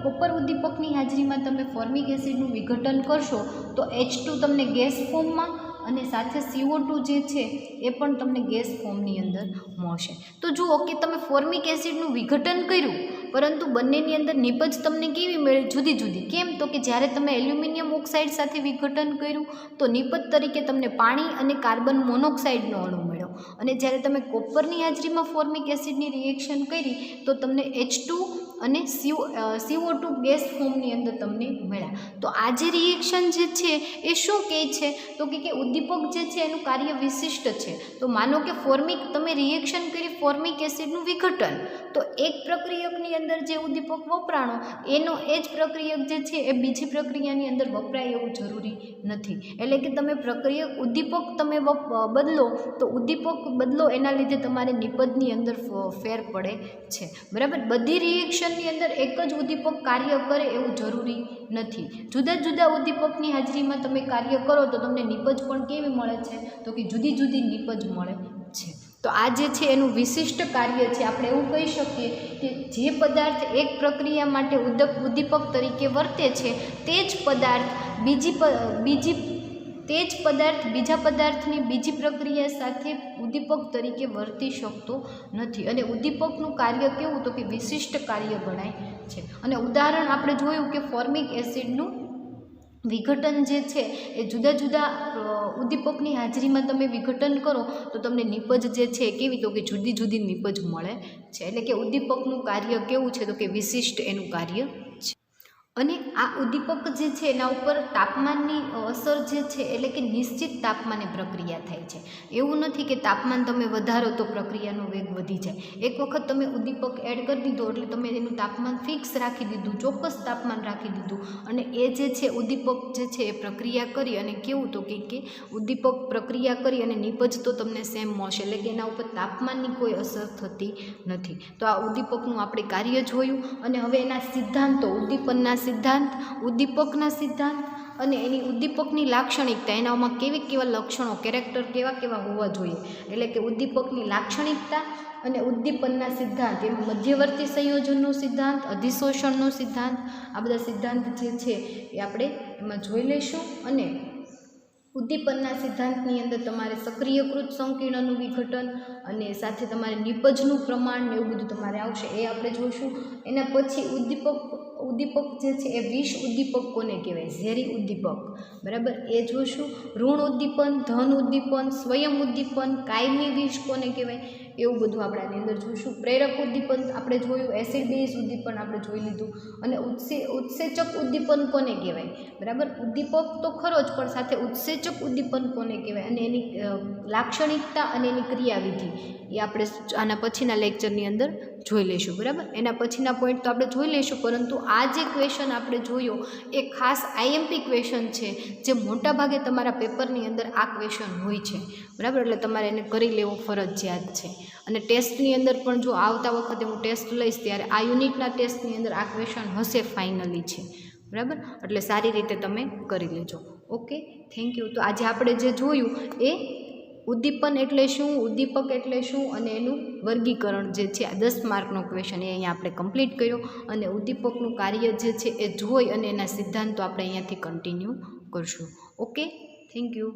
કોપર ઉદ્દીપકની હાજરીમાં તમે ફોર્મિક એસિડનું વિઘટન કરશો તો H2 તમને ગેસ ફોર્મમાં અને સાથે CO2 જે છે એ પણ તમને ગેસ ફોર્મની અંદર મળશે. તો જુઓ કે તમે ફોર્મિક એસિડનું વિઘટન કર્યું પરંતુ બંનેની અંદર નિપજ તમને કેવી મળી, જુદી જુદી. કેમ તો કે જ્યારે તમે એલ્યુમિનિયમ ઓક્સાઇડ સાથે વિઘટન કર્યું તો નિપજ તરીકે તમને પાણી અને કાર્બન મોનોક્સાઇડનો અણુ મળ્યો અને જ્યારે તમે કોપરની હાજરીમાં ફોર્મિક એસિડની રિએક્શન કરી તો તમને H2 અને CO2 ગેસ ફોર્મની અંદર તમને મળ્યા. તો આ જે રિએક્શન જે છે એ શું કહે છે તો કે ઉદ્દીપક જે છે એનું કાર્ય વિશિષ્ટ છે. તો માનો કે તમે રિએક્શન કરી ફોર્મિક એસિડનું વિઘટન, તો એક પ્રક્રિયકની અંદર જે ઉદ્દીપક વપરાણો એનો એ જ પ્રક્રિયક જે છે એ બીજી પ્રક્રિયાની અંદર વપરાય એવું જરૂરી નથી. એટલે કે તમે ઉદ્દીપક તમે બદલો તો ઉદ્દીપક બદલો એના લીધે તમારે નિપજની અંદર ફેર પડે છે. બરાબર. બધી રિએક્શનની અંદર એક જ ઉદ્દીપક કાર્ય કરે એવું જરૂરી નથી. જુદા જુદા ઉદ્દીપકની હાજરીમાં તમે કાર્ય કરો તો તમને નિપજ પણ કેવી મળે છે તો કે જુદી જુદી નિપજ મળે છે. તો આ જે છે એનું વિશિષ્ટ કાર્ય છે. આપણે એવું કહી શકીએ કે જે પદાર્થ એક પ્રક્રિયા માટે ઉદ્દીપક તરીકે વર્તે છે તે જ પદાર્થ બીજા પદાર્થની બીજી પ્રક્રિયા સાથે ઉદ્દીપક તરીકે વર્તી શકતો નથી. અને ઉદ્દીપકનું કાર્ય કેવું તો કે વિશિષ્ટ કાર્ય ગણાય છે. અને ઉદાહરણ આપણે જોયું કે ફોર્મિક એસિડનું વિઘટન જે છે એ જુદા જુદા ઉદ્દીપકની હાજરીમાં તમે વિઘટન કરો તો તમને નિપજ જે છે એ કેવી તો કે જુદી જુદી નિપજ મળે છે. એટલે કે ઉદ્દીપકનું કાર્ય કેવું છે તો કે વિશિષ્ટ એનું કાર્ય છે. અને આ ઉદ્દીપક જે છે એના ઉપર તાપમાનની અસર જે છે એટલે કે નિશ્ચિત તાપમાને પ્રક્રિયા થાય છે. એવું નથી કે તાપમાન તમે વધારો તો પ્રક્રિયાનો વેગ વધી જાય. એક વખત તમે ઉદ્દીપક એડ કરી દીધો એટલે તમે એનું તાપમાન ફિક્સ રાખી દીધું, ચોક્કસ તાપમાન રાખી દીધું અને એ જે છે ઉદ્દીપક જે છે એ પ્રક્રિયા કરી અને કેવું તો કે ઉદ્દીપક પ્રક્રિયા કરી અને નિપજ તો તમને સેમ મળશે. એટલે કે એના ઉપર તાપમાનની કોઈ અસર થતી નથી. તો આ ઉદ્દીપકનું આપણે કાર્ય જોયું અને હવે એના સિદ્ધાંતો, ઉદ્દીપનના સિદ્ધાંત, ઉદ્દીપકના સિદ્ધાંત અને એની ઉદ્દીપકની લાક્ષણિકતા, એનામાં કેવા લક્ષણો, કેરેક્ટર કેવા હોવા જોઈએ. એટલે કે ઉદ્દીપકની લાક્ષણિકતા અને ઉદ્દીપનના સિદ્ધાંત, એમાં મધ્યવર્તી સંયોજનનો સિદ્ધાંત, અધિશોષણનો સિદ્ધાંત, આ બધા સિદ્ધાંત જે છે એ આપણે એમાં જોઈ લઈશું. અને ઉદ્દીપનના સિદ્ધાંતની અંદર તમારે સક્રિયકૃત સંકીર્ણનું વિઘટન અને સાથે તમારે નિપજનું પ્રમાણ ને એવું બધું તમારે આવશે, એ આપણે જોઈશું. એના પછી ઉદ્દીપક જે છે એ વિષ ઉદ્દીપક કોને કહેવાય, ઝેરી ઉદ્દીપક, બરાબર, એ જોઈશું. ઋણ ઉદ્દીપન, ધન ઉદ્દીપન, સ્વયં ઉદ્દીપન, કાયમી વિષ કોને કહેવાય, એવું બધું આપણે આની અંદર જોઈશું. પ્રેરક ઉદ્દીપન આપણે જોયું, એસિડ બેઝ ઉદ્દીપન આપણે જોઈ લીધું. અને ઉત્સેચક ઉદ્દીપન કોને કહેવાય, બરાબર, ઉદ્દીપક તો ખરો જ પણ સાથે ઉત્સેચક ઉદ્દીપન કોને કહેવાય અને એની લાક્ષણિકતા અને એની ક્રિયાવિધિ એ આપણે આના પછીના લેક્ચરની અંદર જોઈ લઈશું, બરાબર. એના પછીના પોઈન્ટ તો આપણે જોઈ લઈશું, પરંતુ આ જે ક્વેશ્ચન આપણે જોયો એ ખાસ આઈએમપી ક્વેશ્ચન છે, જે મોટાભાગે તમારા પેપરની અંદર આ ક્વેશ્ચન હોય છે, બરાબર. એટલે તમારે એને કરી લેવો ફરજિયાત છે. અને ટેસ્ટની અંદર પણ જો આવતા વખતે હું ટેસ્ટ લઈશ ત્યારે આ યુનિટના ટેસ્ટની અંદર આ ક્વેશ્ચન હશે ફાઇનલી છે, બરાબર. એટલે સારી રીતે તમે કરી લેજો. Okay, thank you. તો આજે આપણે જે જોયું એ ઉદ્દીપન એટલે શું, ઉદ્દીપક એટલે શું અને એનું વર્ગીકરણ જે છે આ 10 માર્કનો ક્વેશ્ચન એ અહીંયા આપણે કમ્પ્લીટ કર્યો. અને ઉદ્દીપકનું કાર્ય જે છે એ જોઈ અને એના સિદ્ધાંતો આપણે અહીંયાથી કન્ટિન્યુ કરશું. Okay, thank you.